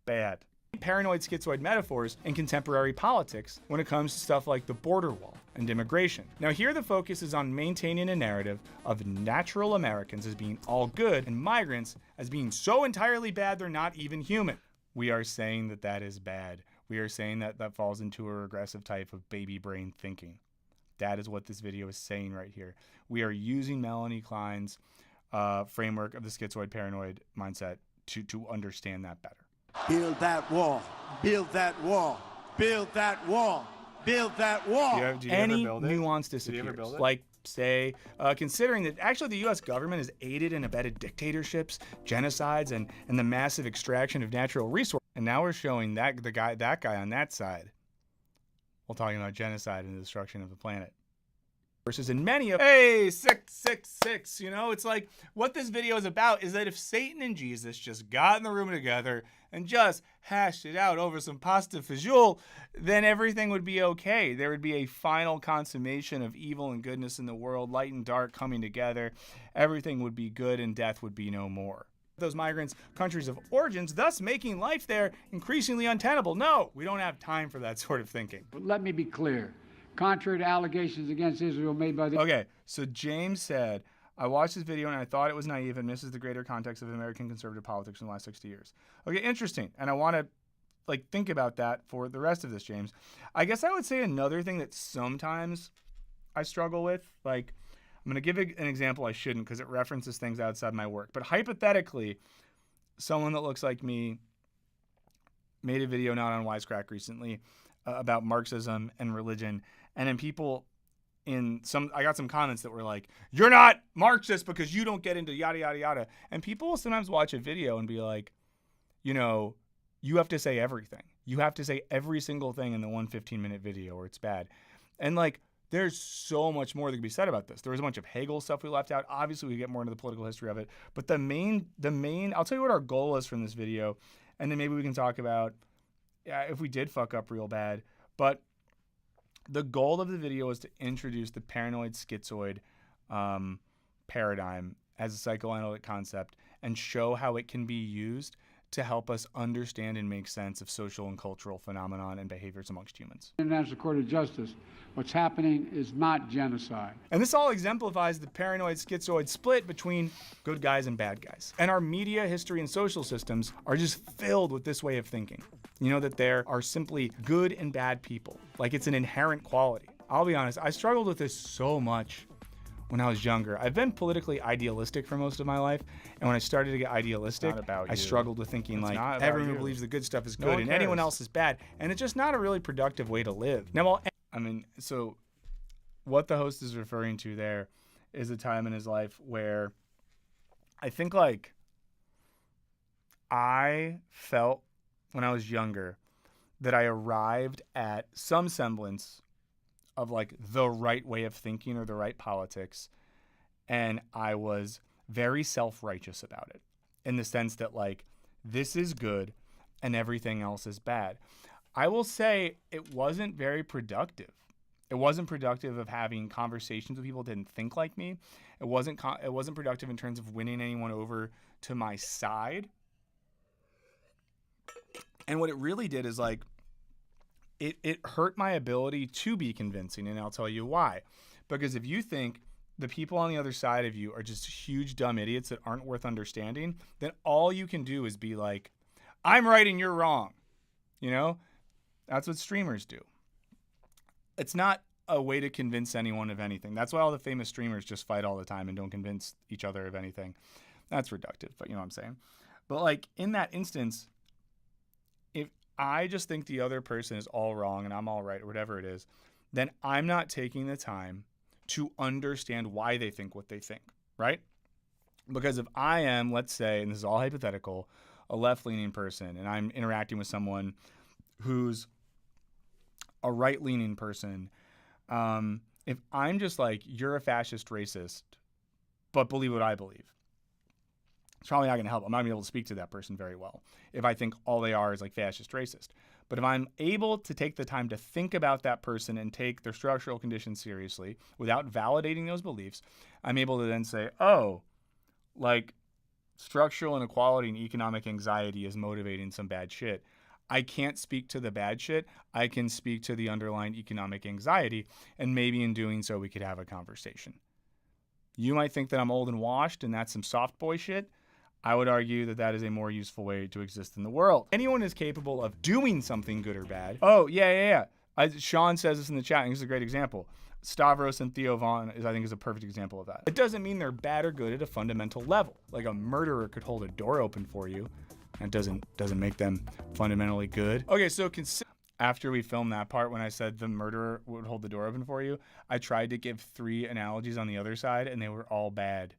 bad. Paranoid schizoid metaphors in contemporary politics when it comes to stuff like the border wall and immigration. Now here the focus is on maintaining a narrative of natural Americans as being all good and migrants as being so entirely bad they're not even human. We are saying that that is bad. We are saying that that falls into a regressive type of baby brain thinking. That is what this video is saying right here. We are using Melanie Klein's framework of the schizoid paranoid mindset to understand that better. Build that wall. Build that wall. Build that wall. Build that wall. Do you any ever build nuance disappears. Like, say, considering that actually the U.S. government has aided and abetted dictatorships, genocides, and the massive extraction of natural resources. And now we're showing that guy on that side while talking about genocide and the destruction of the planet. Versus in many of, hey, 666, you know, it's like what this video is about is that if Satan and Jesus just got in the room together and just hashed it out over some pasta fagioli, then everything would be okay. There would be a final consummation of evil and goodness in the world, light and dark coming together. Everything would be good and death would be no more. Those migrants' countries of origins, thus making life there increasingly untenable. No, we don't have time for that sort of thinking. But let me be clear. Contrary to allegations against Israel made by the... Okay, so James said, I watched this video and I thought it was naive and misses the greater context of American conservative politics in the last 60 years. Okay, interesting. And I want to think about that for the rest of this, James. I guess I would say another thing that sometimes I struggle with, like, I'm going to give an example I shouldn't because it references things outside my work. But hypothetically, someone that looks like me made a video not on Wisecrack recently about Marxism and religion. And then people I got some comments that were like, you're not Marxist because you don't get into yada, yada, yada. And people will sometimes watch a video and be like, you know, you have to say everything. You have to say every single thing in the 1 15-minute video or it's bad. And like, there's so much more that can be said about this. There was a bunch of Hegel stuff we left out. Obviously, we get more into the political history of it. But the main, I'll tell you what our goal is from this video. And then maybe we can talk about if we did fuck up real bad. But the goal of the video is to introduce the paranoid schizoid paradigm as a psychoanalytic concept and show how it can be used to help us understand and make sense of social and cultural phenomenon and behaviors amongst humans. International Court of Justice, what's happening is not genocide. And this all exemplifies the paranoid schizoid split between good guys and bad guys. And our media, history, and social systems are just filled with this way of thinking. You know that there are simply good and bad people. Like, it's an inherent quality. I'll be honest, I struggled with this so much when I was younger. I've been politically idealistic for most of my life, and when I started to get idealistic, I struggled with thinking like everyone who believes the good stuff is good and anyone else is bad, and it's just not a really productive way to live. Now, so what the host is referring to there is a time in his life where I think like I felt when I was younger that I arrived at some semblance of like the right way of thinking or the right politics, and I was very self-righteous about it in the sense that like this is good and everything else is bad. I will say it wasn't very productive. It wasn't productive of having conversations with people who didn't think like me. It wasn't productive in terms of winning anyone over to my side. And what it really did is like it hurt my ability to be convincing, and I'll tell you why. Because if you think the people on the other side of you are just huge dumb idiots that aren't worth understanding, then all you can do is be like, I'm right and you're wrong. You know? That's what streamers do. It's not a way to convince anyone of anything. That's why all the famous streamers just fight all the time and don't convince each other of anything. That's reductive, but you know what I'm saying? But like in that instance, if I just think the other person is all wrong and I'm all right or whatever it is, then I'm not taking the time to understand why they think what they think, right? Because if I am, let's say, and this is all hypothetical, a left-leaning person, and I'm interacting with someone who's a right-leaning person, if I'm just like, you're a fascist racist, but believe what I believe, it's probably not going to help. I'm not going to be able to speak to that person very well if I think all they are is like fascist racist. But if I'm able to take the time to think about that person and take their structural conditions seriously without validating those beliefs, I'm able to then say, oh, like structural inequality and economic anxiety is motivating some bad shit. I can't speak to the bad shit. I can speak to the underlying economic anxiety, and maybe in doing so, we could have a conversation. You might think that I'm old and washed and that's some soft boy shit. I would argue that that is a more useful way to exist in the world. Anyone is capable of doing something good or bad. Oh, yeah. Sean says this in the chat, and this is a great example. Stavros and Theo Vaughn I think is a perfect example of that. It doesn't mean they're bad or good at a fundamental level. Like a murderer could hold a door open for you. That doesn't make them fundamentally good. Okay, so after we filmed that part, when I said the murderer would hold the door open for you, I tried to give 3 analogies on the other side, and they were all bad.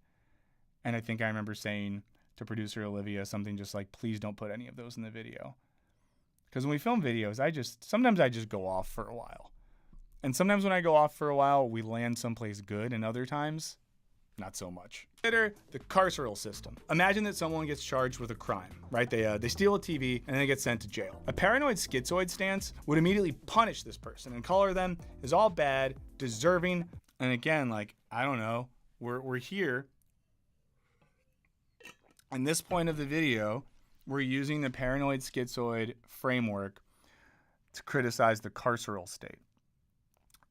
And I think I remember saying to producer Olivia something just like, please don't put any of those in the video. Because when we film videos, sometimes I just go off for a while. And sometimes when I go off for a while, we land someplace good, and other times, not so much. Consider the carceral system. Imagine that someone gets charged with a crime, right? They steal a TV and they get sent to jail. A paranoid schizoid stance would immediately punish this person and color them as all bad, deserving. And again, like, I don't know, we're here. In this point of the video, we're using the paranoid schizoid framework to criticize the carceral state.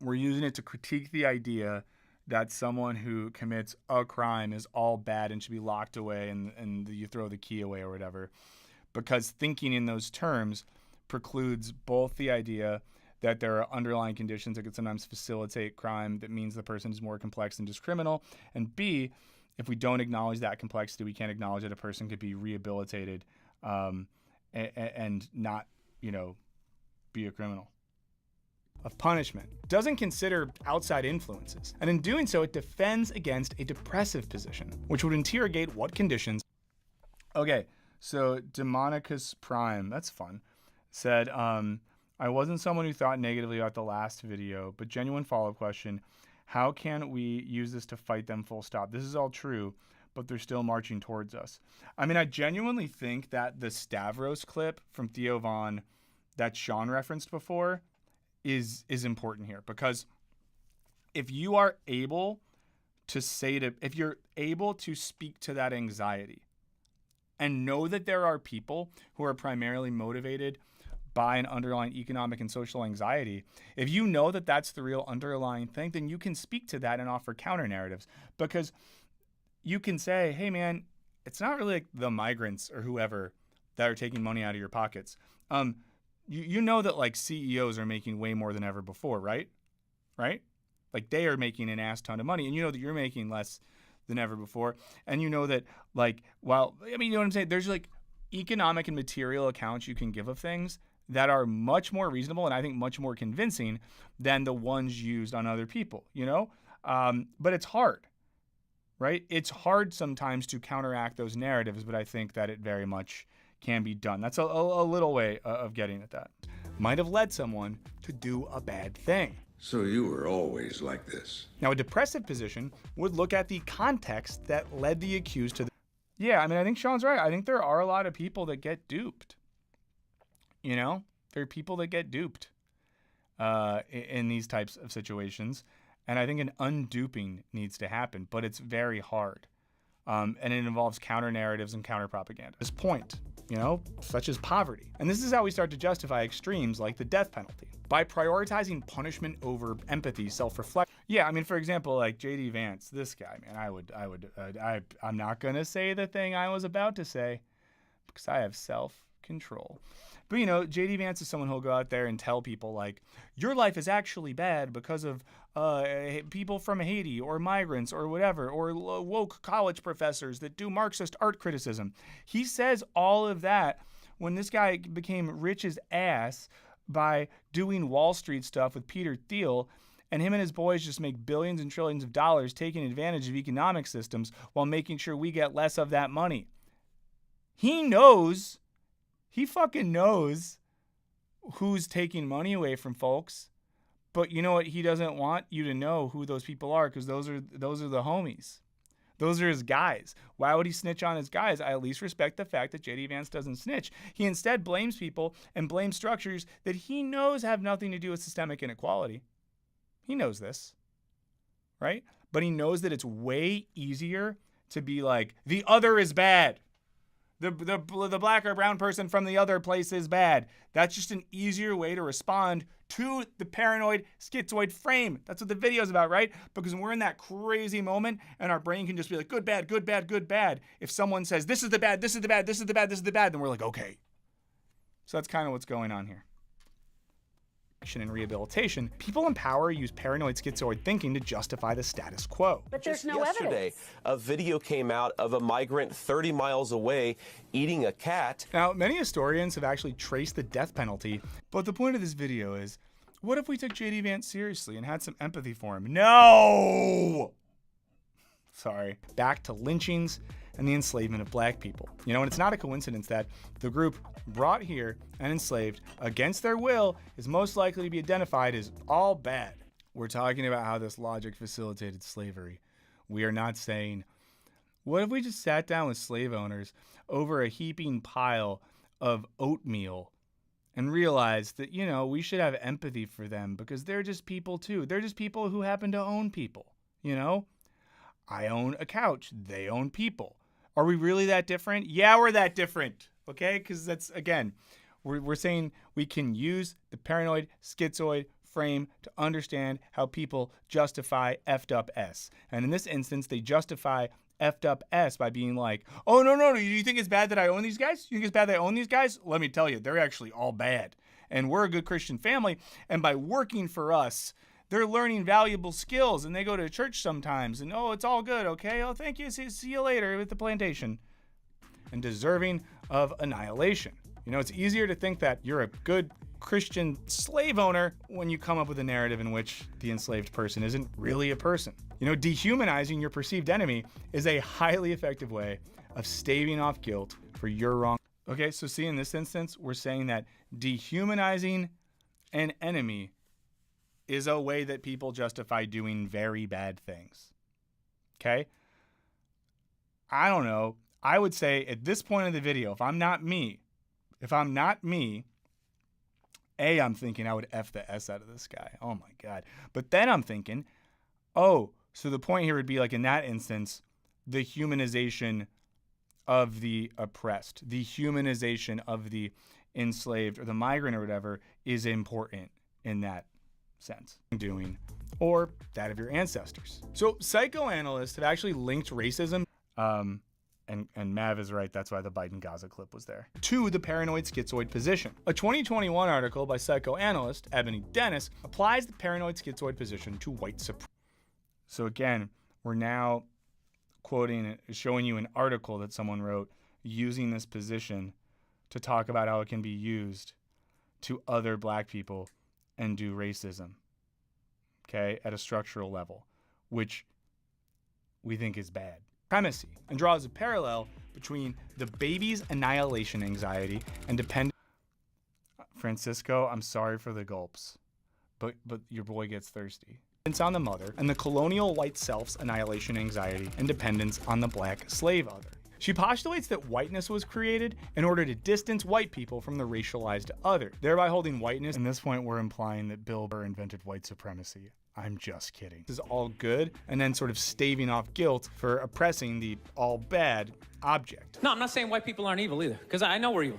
We're using it to critique the idea that someone who commits a crime is all bad and should be locked away and you throw the key away or whatever. Because thinking in those terms precludes both the idea that there are underlying conditions that could sometimes facilitate crime that means the person is more complex than just criminal, and B, if we don't acknowledge that complexity, we can't acknowledge that a person could be rehabilitated and not, be a criminal. Of punishment doesn't consider outside influences, and in doing so, it defends against a depressive position, which would interrogate what conditions. Okay, so Demonicus Prime, that's fun, said, I wasn't someone who thought negatively about the last video, but genuine follow-up question, how can we use this to fight them full stop? This is all true, but they're still marching towards us. I mean, I genuinely think that the Stavros clip from Theo Vaughn that Sean referenced before is important here, because if you are able to if you're able to speak to that anxiety and know that there are people who are primarily motivated by an underlying economic and social anxiety, if you know that that's the real underlying thing, then you can speak to that and offer counter narratives, because you can say, hey man, it's not really like the migrants or whoever that are taking money out of your pockets. you know that like CEOs are making way more than ever before, right? Right? Like they are making an ass ton of money, and you know that you're making less than ever before. And you know that like, well, I mean, you know what I'm saying? There's like economic and material accounts you can give of things that are much more reasonable and I think much more convincing than the ones used on other people, you know? But it's hard, right? It's hard sometimes to counteract those narratives, but I think that it very much can be done. That's a little way of getting at that. Might have led someone to do a bad thing. So you were always like this. Now, a depressive position would look at the context that led the accused to the... Yeah, I mean, I think Sean's right. I think there are a lot of people that get duped. You know, there are people that get duped in these types of situations. And I think an unduping needs to happen, but it's very hard. And it involves counter narratives and counter propaganda. This point, you know, such as poverty. And this is how we start to justify extremes like the death penalty. By prioritizing punishment over empathy, self-reflection. Yeah, I mean, for example, like J.D. Vance, this guy, man, I'm not going to say the thing I was about to say because I have self-control. But, you know, J.D. Vance is someone who'll go out there and tell people, like, your life is actually bad because of people from Haiti or migrants or whatever, or woke college professors that do Marxist art criticism. He says all of that when this guy became rich as ass by doing Wall Street stuff with Peter Thiel, and him and his boys just make billions and trillions of dollars taking advantage of economic systems while making sure we get less of that money. He fucking knows who's taking money away from folks. But you know what? He doesn't want you to know who those people are because those are the homies. Those are his guys. Why would he snitch on his guys? I at least respect the fact that J.D. Vance doesn't snitch. He instead blames people and blames structures that he knows have nothing to do with systemic inequality. He knows this, right? But he knows that it's way easier to be like, the other is bad. The black or brown person from the other place is bad. That's just an easier way to respond to the paranoid schizoid frame. That's what the video is about, right? Because when we're in that crazy moment and our brain can just be like, good, bad, good, bad, good, bad. If someone says, this is the bad, this is the bad, this is the bad, this is the bad, then we're like, okay. So that's kind of what's going on here. And rehabilitation, people in power use paranoid schizoid thinking to justify the status quo. But there's Just no yesterday, evidence. a video came out of a migrant 30 miles away eating a cat. Now, many historians have actually traced the death penalty, but the point of this video is, what if we took J.D. Vance seriously and had some empathy for him? No! Sorry. Back to lynchings and the enslavement of black people. You know, and it's not a coincidence that the group brought here and enslaved against their will is most likely to be identified as all bad. We're talking about how this logic facilitated slavery. We are not saying, what if we just sat down with slave owners over a heaping pile of oatmeal and realized that, you know, we should have empathy for them because they're just people too. They're just people who happen to own people, you know? I own a couch. They own people. Are we really that different? Yeah, we're that different, okay? Because that's, again, we're saying we can use the paranoid schizoid frame to understand how people justify effed up S. And in this instance, they justify effed up S by being like, oh, no, do you think it's bad that I own these guys? You think it's bad that I own these guys? Let me tell you, they're actually all bad. And we're a good Christian family, and by working for us, they're learning valuable skills, and they go to church sometimes, and oh, it's all good, okay? Oh, thank you, see you later with the plantation. And deserving of annihilation. You know, it's easier to think that you're a good Christian slave owner when you come up with a narrative in which the enslaved person isn't really a person. You know, dehumanizing your perceived enemy is a highly effective way of staving off guilt for your wrong. Okay, so see, in this instance, we're saying that dehumanizing an enemy is a way that people justify doing very bad things. Okay? I don't know. I would say at this point of the video, if I'm not me, A, I'm thinking I would F the S out of this guy. Oh my God. But then I'm thinking, oh, so the point here would be like in that instance, the humanization of the oppressed, the humanization of the enslaved or the migrant or whatever is important in that sense. Doing, or that of your ancestors. So psychoanalysts have actually linked racism And Mav is right, that's why the Biden Gaza clip was there. 2, the paranoid schizoid position. A 2021 article by psychoanalyst Ebony Dennis applies the paranoid schizoid position to white supremacy. So again, we're now quoting, showing you an article that someone wrote using this position to talk about how it can be used to other black people and do racism, okay, at a structural level, which we think is bad. Supremacy, and draws a parallel between the baby's annihilation anxiety and dependence. Francisco, I'm sorry for the gulps, but your boy gets thirsty. On the mother, and the colonial white self's annihilation anxiety and dependence on the black slave other. She postulates that whiteness was created in order to distance white people from the racialized other, thereby holding whiteness. At this point, we're implying that Bill Burr invented white supremacy. I'm just kidding. This is all good, and then sort of staving off guilt for oppressing the all bad object. No, I'm not saying white people aren't evil either, because I know we're evil.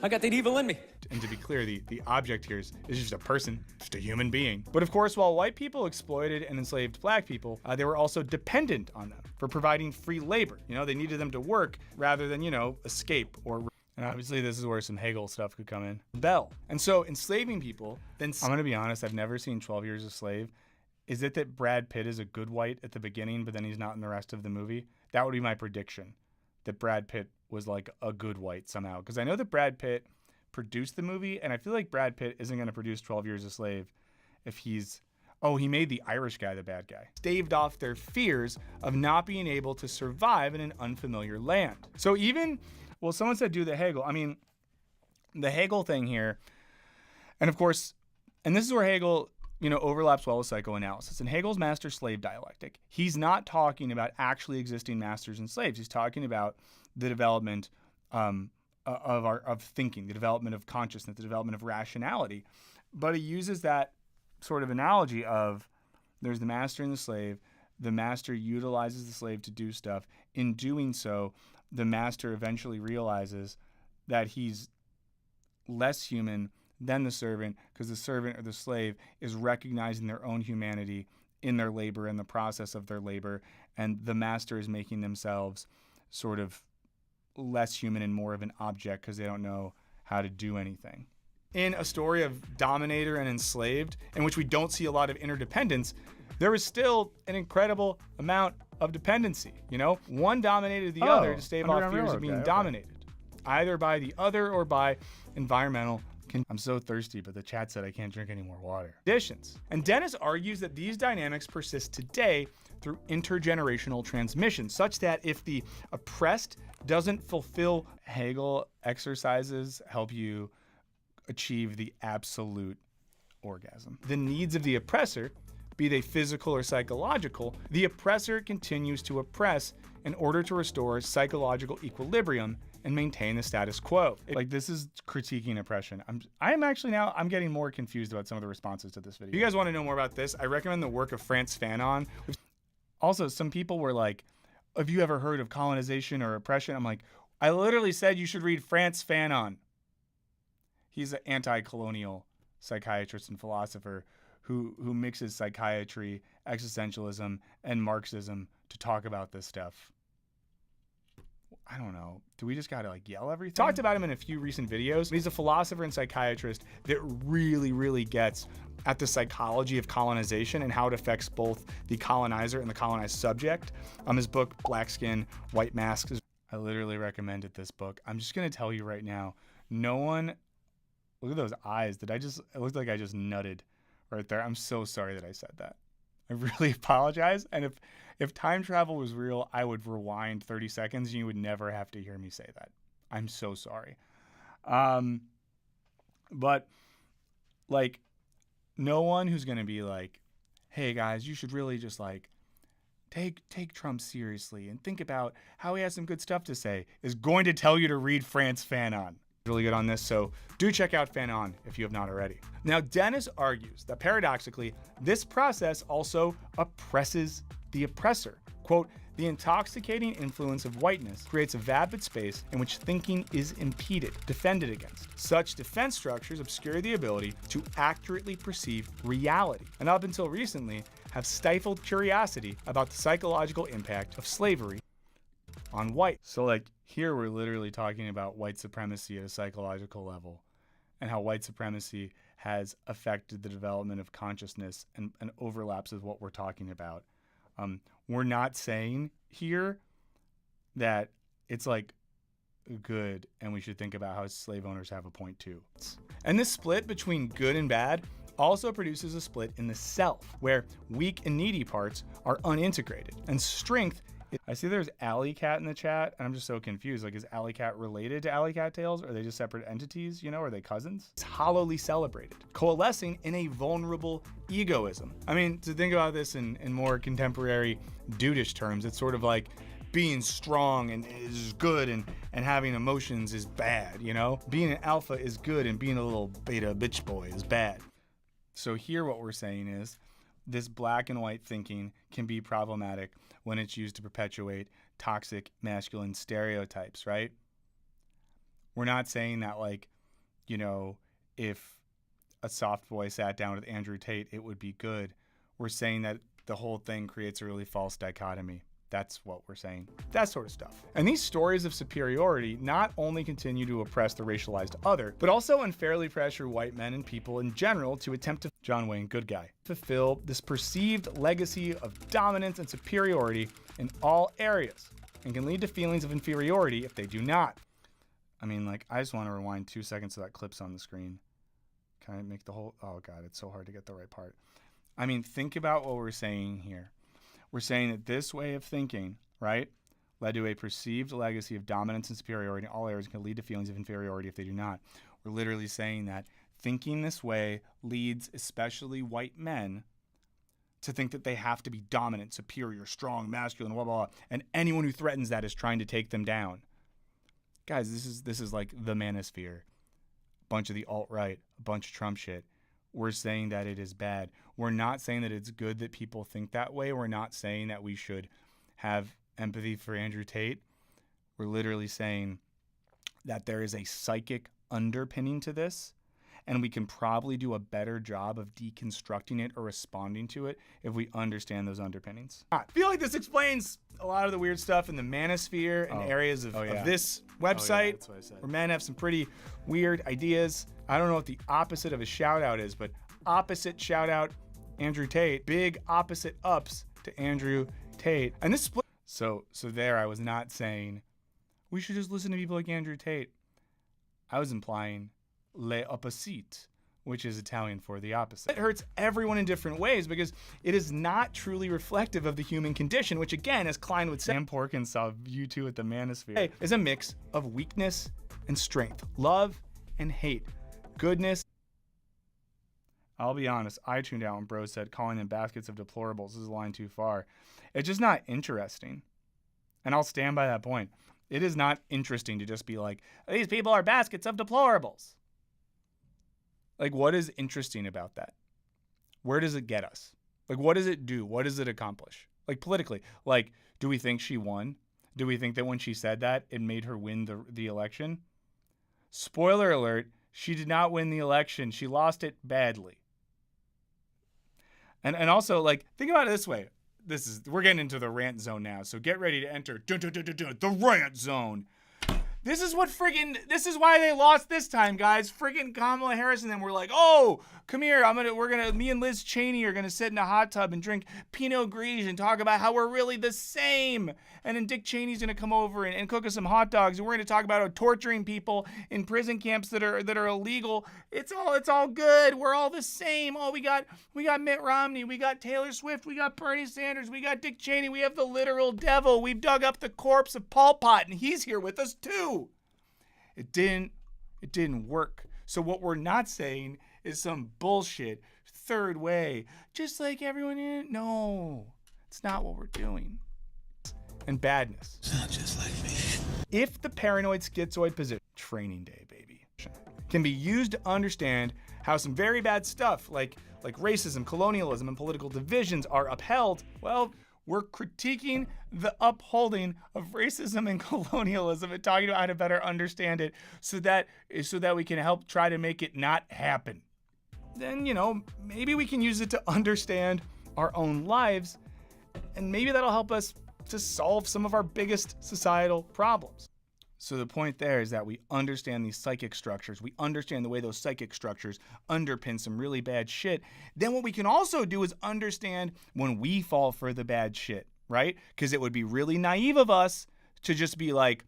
I got that evil in me. And to be clear, the object here is just a person, just a human being. But of course, while white people exploited and enslaved black people, they were also dependent on them for providing free labor. You know, they needed them to work rather than, escape or... And obviously this is where some Hegel stuff could come in. Bell. And so enslaving people, then... I'm gonna be honest, I've never seen 12 Years a Slave. Is it that Brad Pitt is a good white at the beginning, but then he's not in the rest of the movie? That would be my prediction, that Brad Pitt was like a good white somehow. Because I know that Brad Pitt produced the movie, and I feel like Brad Pitt isn't going to produce 12 Years a Slave if he's... Oh, he made the Irish guy the bad guy. Staved off their fears of not being able to survive in an unfamiliar land. So even... Well, someone said do the Hegel. I mean, the Hegel thing here, and of course, and this is where Hegel... overlaps well with psychoanalysis. In Hegel's master-slave dialectic, he's not talking about actually existing masters and slaves. He's talking about the development of thinking, the development of consciousness, the development of rationality. But he uses that sort of analogy of there's the master and the slave. The master utilizes the slave to do stuff. In doing so, the master eventually realizes that he's less human than the servant, because the servant or the slave is recognizing their own humanity in their labor, in the process of their labor, and the master is making themselves sort of less human and more of an object because they don't know how to do anything. In a story of dominator and enslaved, in which we don't see a lot of interdependence, there is still an incredible amount of dependency. One dominated the other to stave off fears of being dominated, either by the other or by environmental. I'm so thirsty, but the chat said I can't drink any more water. Conditions. And Dennis argues that these dynamics persist today through intergenerational transmission, such that if the oppressed doesn't fulfill Hegel exercises help you achieve the absolute orgasm. The needs of the oppressor, be they physical or psychological, the oppressor continues to oppress in order to restore psychological equilibrium and maintain the status quo. Like, this is critiquing oppression. I'm getting more confused about some of the responses to this video. If you guys want to know more about this, I recommend the work of Frantz Fanon. Also, some people were like, have you ever heard of colonization or oppression? I'm like, I literally said you should read Frantz Fanon. He's an anti-colonial psychiatrist and philosopher who mixes psychiatry, existentialism, and Marxism to talk about this stuff. I don't know. Do we just gotta yell everything? Talked about him in a few recent videos. He's a philosopher and psychiatrist that really, really gets at the psychology of colonization and how it affects both the colonizer and the colonized subject. His book, Black Skin, White Masks. I literally recommended this book. I'm just gonna tell you right now, no one, look at those eyes. It looked like I just nutted right there. I'm so sorry that I said that. I really apologize. And if time travel was real, I would rewind 30 seconds and you would never have to hear me say that. I'm so sorry. But no one who's going to be like, hey guys, you should really just take Trump seriously and think about how he has some good stuff to say is going to tell you to read Frantz Fanon. Really good on this, so do check out Fanon if you have not already. Now, Dennis argues that paradoxically, this process also oppresses the oppressor. Quote, the intoxicating influence of whiteness creates a vapid space in which thinking is impeded, defended against. Such defense structures obscure the ability to accurately perceive reality, and up until recently have stifled curiosity about the psychological impact of slavery on white. So like here we're literally talking about white supremacy at a psychological level and how white supremacy has affected the development of consciousness and overlaps with what we're talking about. We're not saying here that it's like good and we should think about how slave owners have a point too. And this split between good and bad also produces a split in the self, where weak and needy parts are unintegrated. And strength, I see there's Alley Cat in the chat, and I'm just so confused. Like, is Alley Cat related to Alley Cat Tales? Are they just separate entities, you know? Are they cousins? It's hollowly celebrated, coalescing in a vulnerable egoism. I mean, to think about this in more contemporary dudeish terms, it's sort of like being strong and is good and having emotions is bad, you know? Being an alpha is good and being a little beta bitch boy is bad. So here what we're saying is this black and white thinking can be problematic when it's used to perpetuate toxic masculine stereotypes, right? We're not saying that, like, you know, if a soft boy sat down with Andrew Tate, it would be good. We're saying that the whole thing creates a really false dichotomy. That's what we're saying. That sort of stuff. And these stories of superiority not only continue to oppress the racialized other, but also unfairly pressure white men and people in general to attempt to, John Wayne, good guy, fulfill this perceived legacy of dominance and superiority in all areas, and can lead to feelings of inferiority if they do not. I mean, like, I just want to rewind 2 seconds so that clip's on the screen. Can I make the whole, oh God, it's so hard to get the right part. I mean, think about what we're saying here. We're saying that this way of thinking, right, led to a perceived legacy of dominance and superiority in all areas and can lead to feelings of inferiority if they do not. We're literally saying that thinking this way leads especially white men to think that they have to be dominant, superior, strong, masculine, blah, blah, blah. And anyone who threatens that is trying to take them down. Guys, this is like the manosphere. A bunch of the alt-right, a bunch of Trump shit. We're saying that it is bad. We're not saying that it's good that people think that way. We're not saying that we should have empathy for Andrew Tate. We're literally saying that there is a psychic underpinning to this, and we can probably do a better job of deconstructing it or responding to it if we understand those underpinnings. I feel like this explains a lot of the weird stuff in the manosphere and areas of this website, that's what I said. where men have some pretty weird ideas. I don't know what the opposite of a shout out is, but opposite shout out Andrew Tate. Big opposite ups to Andrew Tate. And this split. So there I was not saying we should just listen to people like Andrew Tate. I was implying le opposite, which is Italian for the opposite. It hurts everyone in different ways because it is not truly reflective of the human condition, which again, as Klein would say, Sam Porkins saw you two at the Manosphere, is a mix of weakness and strength, love and hate, goodness. I'll be honest, I tuned out when Bro said calling them baskets of deplorables is a line too far. It's just not interesting. And I'll stand by that point. It is not interesting to just be like, these people are baskets of deplorables. Like, what is interesting about that? Where does it get us? Like, what does it do? What does it accomplish? Like, politically, like, do we think she won? Do we think that when she said that, it made her win the election? Spoiler alert, she did not win the election. She lost it badly. And also, like, think about it this way. We're getting into the rant zone now, so get ready to enter the rant zone. This is why they lost this time, guys. Friggin' Kamala Harris and them were like, oh, come here. Me and Liz Cheney are gonna sit in a hot tub and drink Pinot Gris and talk about how we're really the same. And then Dick Cheney's gonna come over and cook us some hot dogs, and we're gonna talk about torturing people in prison camps that are illegal. It's all good. We're all the same. Oh, we got Mitt Romney, we got Taylor Swift, we got Bernie Sanders, we got Dick Cheney, we have the literal devil. We've dug up the corpse of Pol Pot, and he's here with us too. It didn't work. So what we're not saying is some bullshit third way, just like everyone in it. No, it's not what we're doing. And badness. Sound just like me. If the paranoid schizoid position, training day, baby, can be used to understand how some very bad stuff like racism, colonialism, and political divisions are upheld, well, we're critiquing the upholding of racism and colonialism and talking about how to better understand it so that we can help try to make it not happen. Then, maybe we can use it to understand our own lives, and maybe that'll help us to solve some of our biggest societal problems. So the point there is that we understand these psychic structures. We understand the way those psychic structures underpin some really bad shit. Then what we can also do is understand when we fall for the bad shit, right? Because it would be really naive of us to just be like,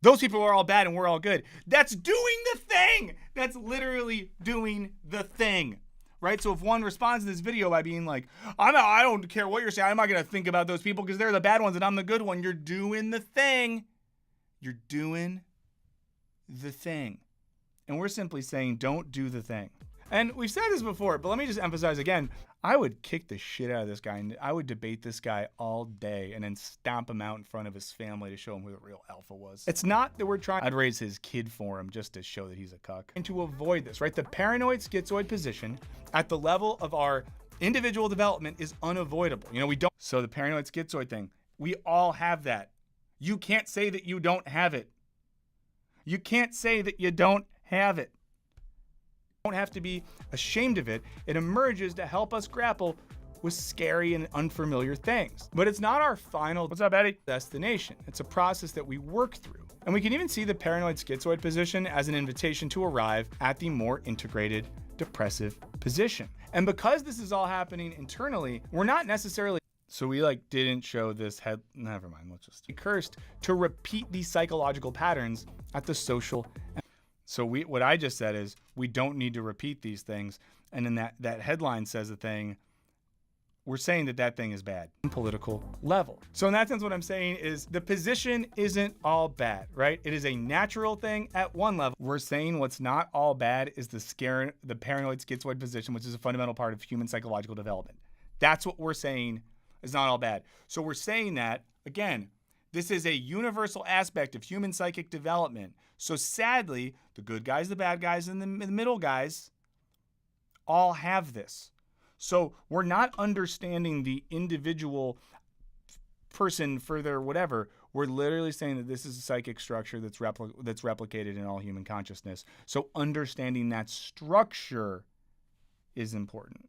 those people are all bad and we're all good. That's doing the thing. That's literally doing the thing, right? So if one responds to this video by being like, I don't care what you're saying. I'm not going to think about those people because they're the bad ones and I'm the good one. You're doing the thing. You're doing the thing. And we're simply saying, don't do the thing. And we've said this before, but let me just emphasize again, I would kick the shit out of this guy and I would debate this guy all day and then stomp him out in front of his family to show him who the real alpha was. It's not that we're trying, I'd raise his kid for him just to show that he's a cuck. And to avoid this, right? The paranoid schizoid position at the level of our individual development is unavoidable. You know, we don't, so the paranoid schizoid thing, we all have that. You can't say that you don't have it. You can't say that you don't have it. You don't have to be ashamed of it. It emerges to help us grapple with scary and unfamiliar things. But it's not our final, what's up, Eddie? Destination. It's a process that we work through. And we can even see the paranoid schizoid position as an invitation to arrive at the more integrated depressive position. And because this is all happening internally, we're not necessarily, so we didn't show this head, never mind, let's just be cursed to repeat these psychological patterns at the social. So what I just said is we don't need to repeat these things. And then that headline says a thing, we're saying that thing is bad on political level. So in that sense, what I'm saying is the position isn't all bad, right? It is a natural thing at one level. We're saying what's not all bad is the paranoid schizoid position, which is a fundamental part of human psychological development. That's what we're saying is not all bad. So we're saying that, again, this is a universal aspect of human psychic development. So sadly, the good guys, the bad guys, and the middle guys all have this. So we're not understanding the individual person for their whatever. We're literally saying that this is a psychic structure that's replicated in all human consciousness. So understanding that structure is important.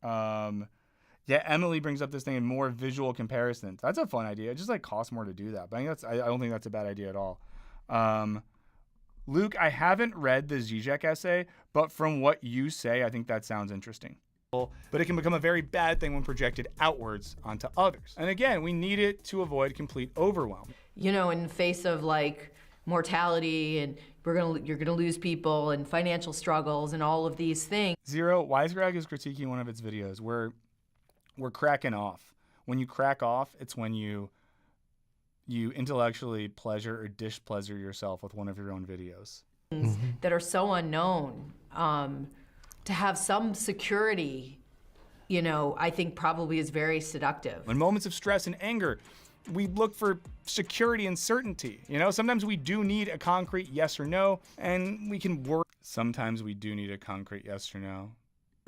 Yeah, Emily brings up this thing in more visual comparisons. That's a fun idea. It just costs more to do that. But I don't think that's a bad idea at all. Luke, I haven't read the Zizek essay, but from what you say, I think that sounds interesting. But it can become a very bad thing when projected outwards onto others. And again, we need it to avoid complete overwhelm. You know, in the face of mortality and you're gonna lose people and financial struggles and all of these things. Zero, Wisecrack is critiquing one of its videos where we're cracking off. When you crack off, it's when you intellectually pleasure or displeasure yourself with one of your own videos. That are so unknown, to have some security, I think probably is very seductive. In moments of stress and anger, we look for security and certainty. Sometimes we do need a concrete yes or no, and we can work. Sometimes we do need a concrete yes or no.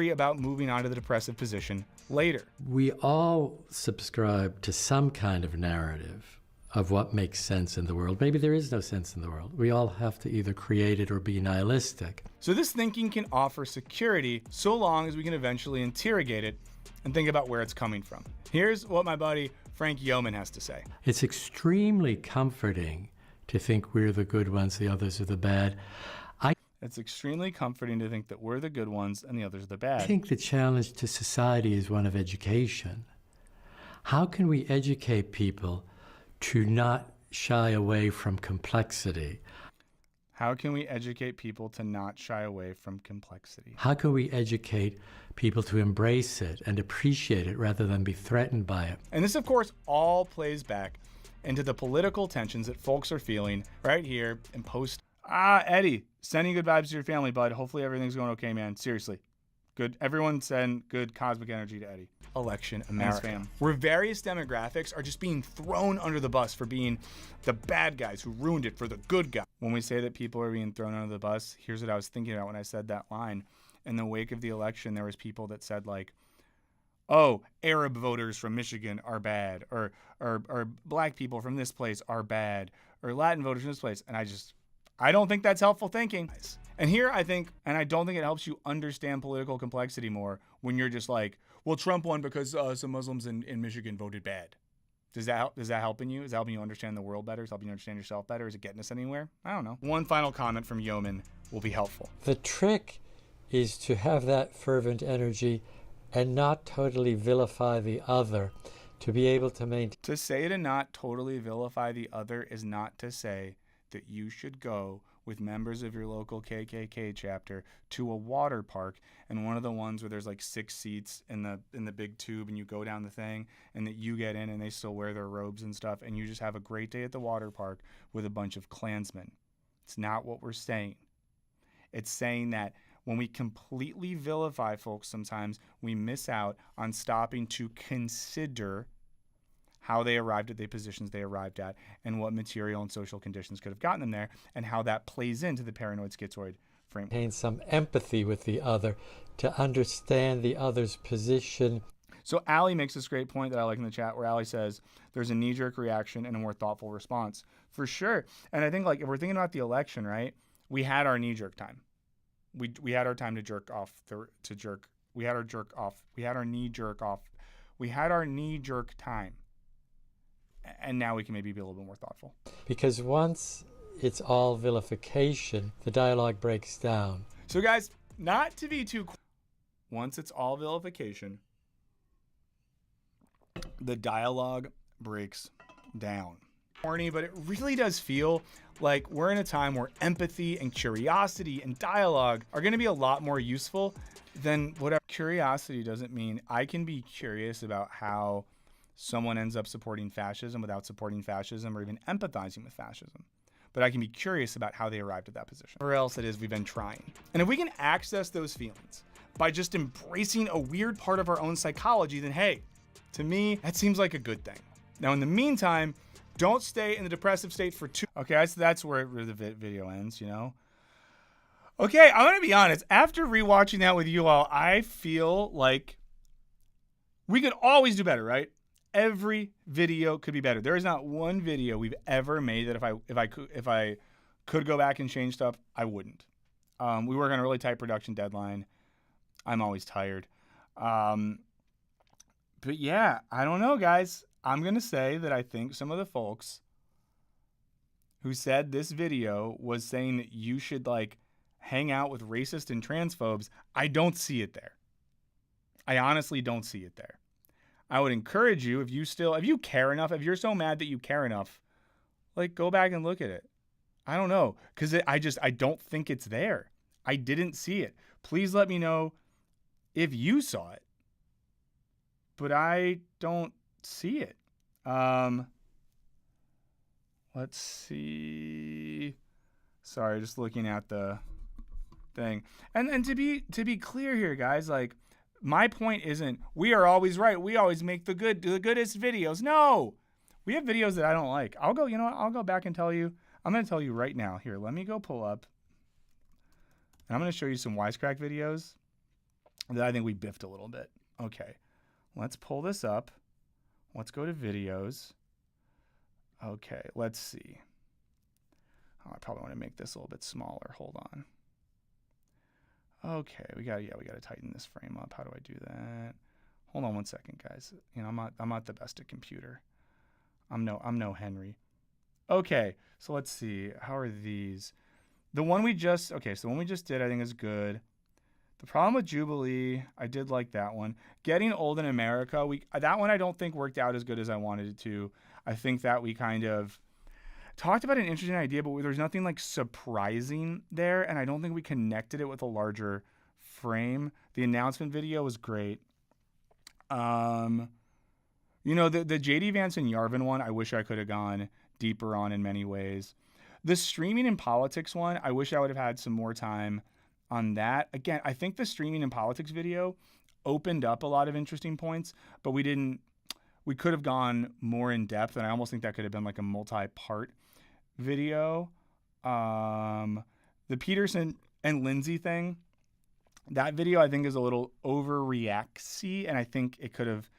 About moving on to the depressive position later. We all subscribe to some kind of narrative of what makes sense in the world. Maybe there is no sense in the world. We all have to either create it or be nihilistic. So this thinking can offer security so long as we can eventually interrogate it and think about where it's coming from. Here's what my buddy Frank Yeoman has to say. It's extremely comforting to think we're the good ones, the others are the bad. It's extremely comforting to think that we're the good ones and the others are the bad. I think the challenge to society is one of education. How can we educate people to not shy away from complexity? How can we educate people to not shy away from complexity? How can we educate people to embrace it and appreciate it rather than be threatened by it? And this, of course, all plays back into the political tensions that folks are feeling right here in post. Eddie, sending good vibes to your family, bud. Hopefully everything's going okay, man. Seriously. Good. Everyone send good cosmic energy to Eddie. Election America. Fam. Where various demographics are just being thrown under the bus for being the bad guys who ruined it for the good guy. When we say that people are being thrown under the bus, here's what I was thinking about when I said that line. In the wake of the election, there was people that said oh, Arab voters from Michigan are bad, or black people from this place are bad, or Latin voters from this place. And I don't think that's helpful thinking. And here I don't think it helps you understand political complexity more when you're just well, Trump won because some Muslims in Michigan voted bad. Is that helping you? Is it helping you understand the world better? Is it helping you understand yourself better? Is it getting us anywhere? I don't know. One final comment from Yeoman will be helpful. The trick is to have that fervent energy and not totally vilify the other, to be able to maintain. To say to not totally vilify the other is not to say that you should go with members of your local KKK chapter to a water park, and one of the ones where there's like 6 seats in the big tube, and you go down the thing, and that you get in and they still wear their robes and stuff, and you just have a great day at the water park with a bunch of Klansmen. It's not what we're saying. It's saying that when we completely vilify folks, sometimes we miss out on stopping to consider how they arrived at the positions they arrived at, and what material and social conditions could have gotten them there, and how that plays into the paranoid schizoid framework. Maintain some empathy with the other, to understand the other's position. So Allie makes this great point that I like in the chat, where Allie says there's a knee-jerk reaction and a more thoughtful response. For sure. And I think, like, if we're thinking about the election, right, we had our knee-jerk time. We had our time to jerk off, we had our jerk off. We had our knee-jerk off. We had our knee-jerk time. And now we can maybe be a little bit more thoughtful. Because once it's all vilification, the dialogue breaks down. So guys, not to be too... Once it's all vilification, the dialogue breaks down. Corny, but it really does feel like we're in a time where empathy and curiosity and dialogue are going to be a lot more useful than whatever. Curiosity doesn't mean I can be curious about how someone ends up supporting fascism without supporting fascism or even empathizing with fascism. But I can be curious about how they arrived at that position. Or else it is we've been trying. And if we can access those feelings by just embracing a weird part of our own psychology, then hey, to me, that seems like a good thing. Now, in the meantime, don't stay in the depressive state for too... Okay, so that's where the video ends, you know? Okay, I'm going to be honest. After rewatching that with you all, I feel like we could always do better, right? Every video could be better. There is not one video we've ever made that if I could go back and change stuff, I wouldn't. We work on a really tight production deadline. I'm always tired. But yeah, I don't know, guys. I'm going to say that I think some of the folks who said this video was saying that you should like hang out with racist and transphobes, I don't see it there. I honestly don't see it there. I would encourage you, if you care enough, if you're so mad that you care enough, like go back and look at it. I don't know, because I don't think it's there. I didn't see it. Please let me know if you saw it. But I don't see it. Let's see. Sorry, just looking at the thing. And to be clear here, guys, like, my point isn't we are always right. We always make the goodest videos. No, we have videos that I don't like. I'll go back and tell you. I'm going to tell you right now. Here, let me go pull up. And I'm going to show you some Wisecrack videos that I think we biffed a little bit. Okay, let's pull this up. Let's go to videos. Okay, let's see. Oh, I probably want to make this a little bit smaller. Hold on. Okay, we got to tighten this frame up. How do I do that? Hold on one second, guys. You know, I'm not the best at computer. I'm no Henry. Okay, so let's see. How are these? The one we just did, I think, is good. The problem with Jubilee, I did like that one. Getting Old in America, that one I don't think worked out as good as I wanted it to. I think that we kind of talked about an interesting idea, but there's nothing like surprising there, and I don't think we connected it with a larger frame. The announcement video was great. The JD Vance and Yarvin one, I wish I could have gone deeper on in many ways. The streaming and politics one, I wish I would have had some more time on that. Again, I think the streaming and politics video opened up a lot of interesting points, but we could have gone more in depth, and I almost think that could have been like a multi-part video. The Peterson and Lindsay thing, that video I think is a little overreacty, and I think it could have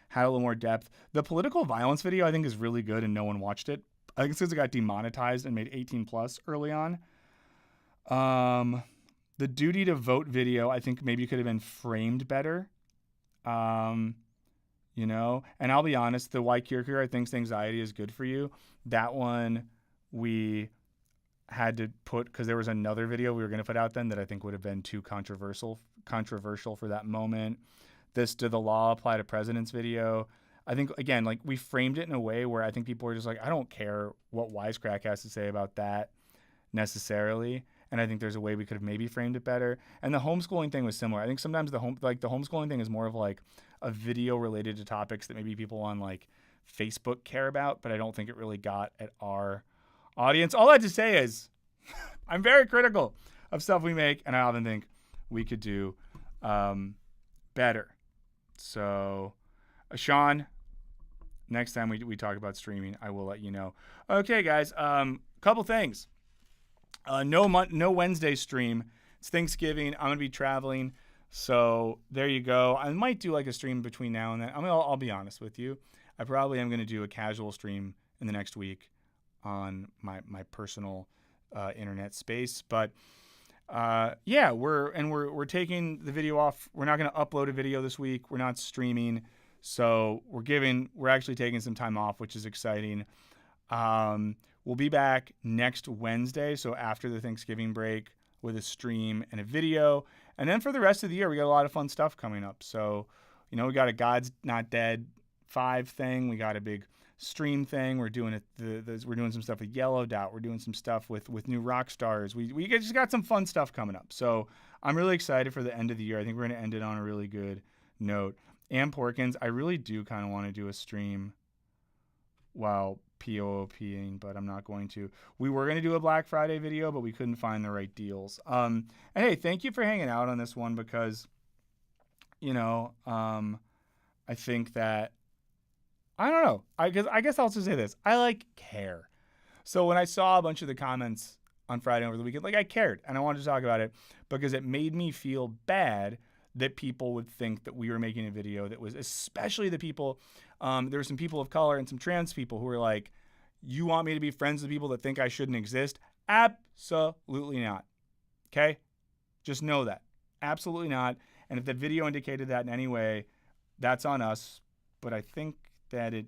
had a little more depth. The political violence video I think is really good, and no one watched it. I think it's because it got demonetized and made 18 plus early on. The duty to vote video I think maybe could have been framed better. you know? And I'll be honest, the why Kierkegaard thinks anxiety is good for you, that one we had to put, because there was another video we were going to put out then that I think would have been too controversial for that moment. This "Do the law apply to presidents" video, I think, again, like, we framed it in a way where I think people are just like, I don't care what Wisecrack has to say about that necessarily. And I think there's a way we could have maybe framed it better. And the homeschooling thing was similar. I think sometimes the homeschooling thing is more of like a video related to topics that maybe people on like Facebook care about, but I don't think it really got at our audience. All I have to say is I'm very critical of stuff we make, and I often think we could do better. So, Sean, next time we talk about streaming, I will let you know. Okay, guys, couple things. No Wednesday stream. It's Thanksgiving. I'm gonna be traveling, so there you go. I might do like a stream between now and then. I'll be honest with you. I probably am gonna do a casual stream in the next week on my personal internet space. But yeah, we're taking the video off. We're not gonna upload a video this week. We're not streaming, so we're actually taking some time off, which is exciting. We'll be back next Wednesday, so after the Thanksgiving break, with a stream and a video. And then for the rest of the year, we got a lot of fun stuff coming up. So, you know, we got a God's Not Dead 5 thing. We got a big stream thing. We're doing we're doing some stuff with Yellow Dot. We're doing some stuff with new rock stars. We just got some fun stuff coming up. So I'm really excited for the end of the year. I think we're going to end it on a really good note. And Porkins, I really do kind of want to do a stream while POOPing, but I'm not going to. We were going to do a Black Friday video, but we couldn't find the right deals. And hey, thank you for hanging out on this one, because, you know, I think that, I don't know. I guess I'll just say this. I like care. So when I saw a bunch of the comments on Friday over the weekend, like, I cared and I wanted to talk about it because it made me feel bad that people would think that we were making a video that was, especially the people, there were some people of color and some trans people who were like, you want me to be friends with people that think I shouldn't exist? Absolutely not. Okay? Just know that. Absolutely not. And if the video indicated that in any way, that's on us. But I think that it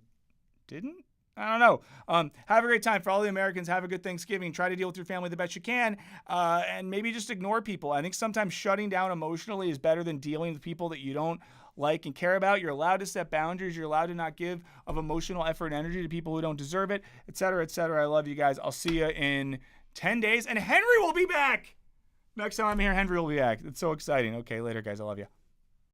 didn't. I don't know. Have a great time. For all the Americans, have a good Thanksgiving. Try to deal with your family the best you can, and maybe just ignore people. I think sometimes shutting down emotionally is better than dealing with people that you don't like and care about. You're allowed to set boundaries. You're allowed to not give of emotional effort and energy to people who don't deserve it, et cetera, et cetera. I love you guys. I'll see you in 10 days, and Henry will be back. Next time I'm here, Henry will be back. It's so exciting. Okay, later, guys. I love you.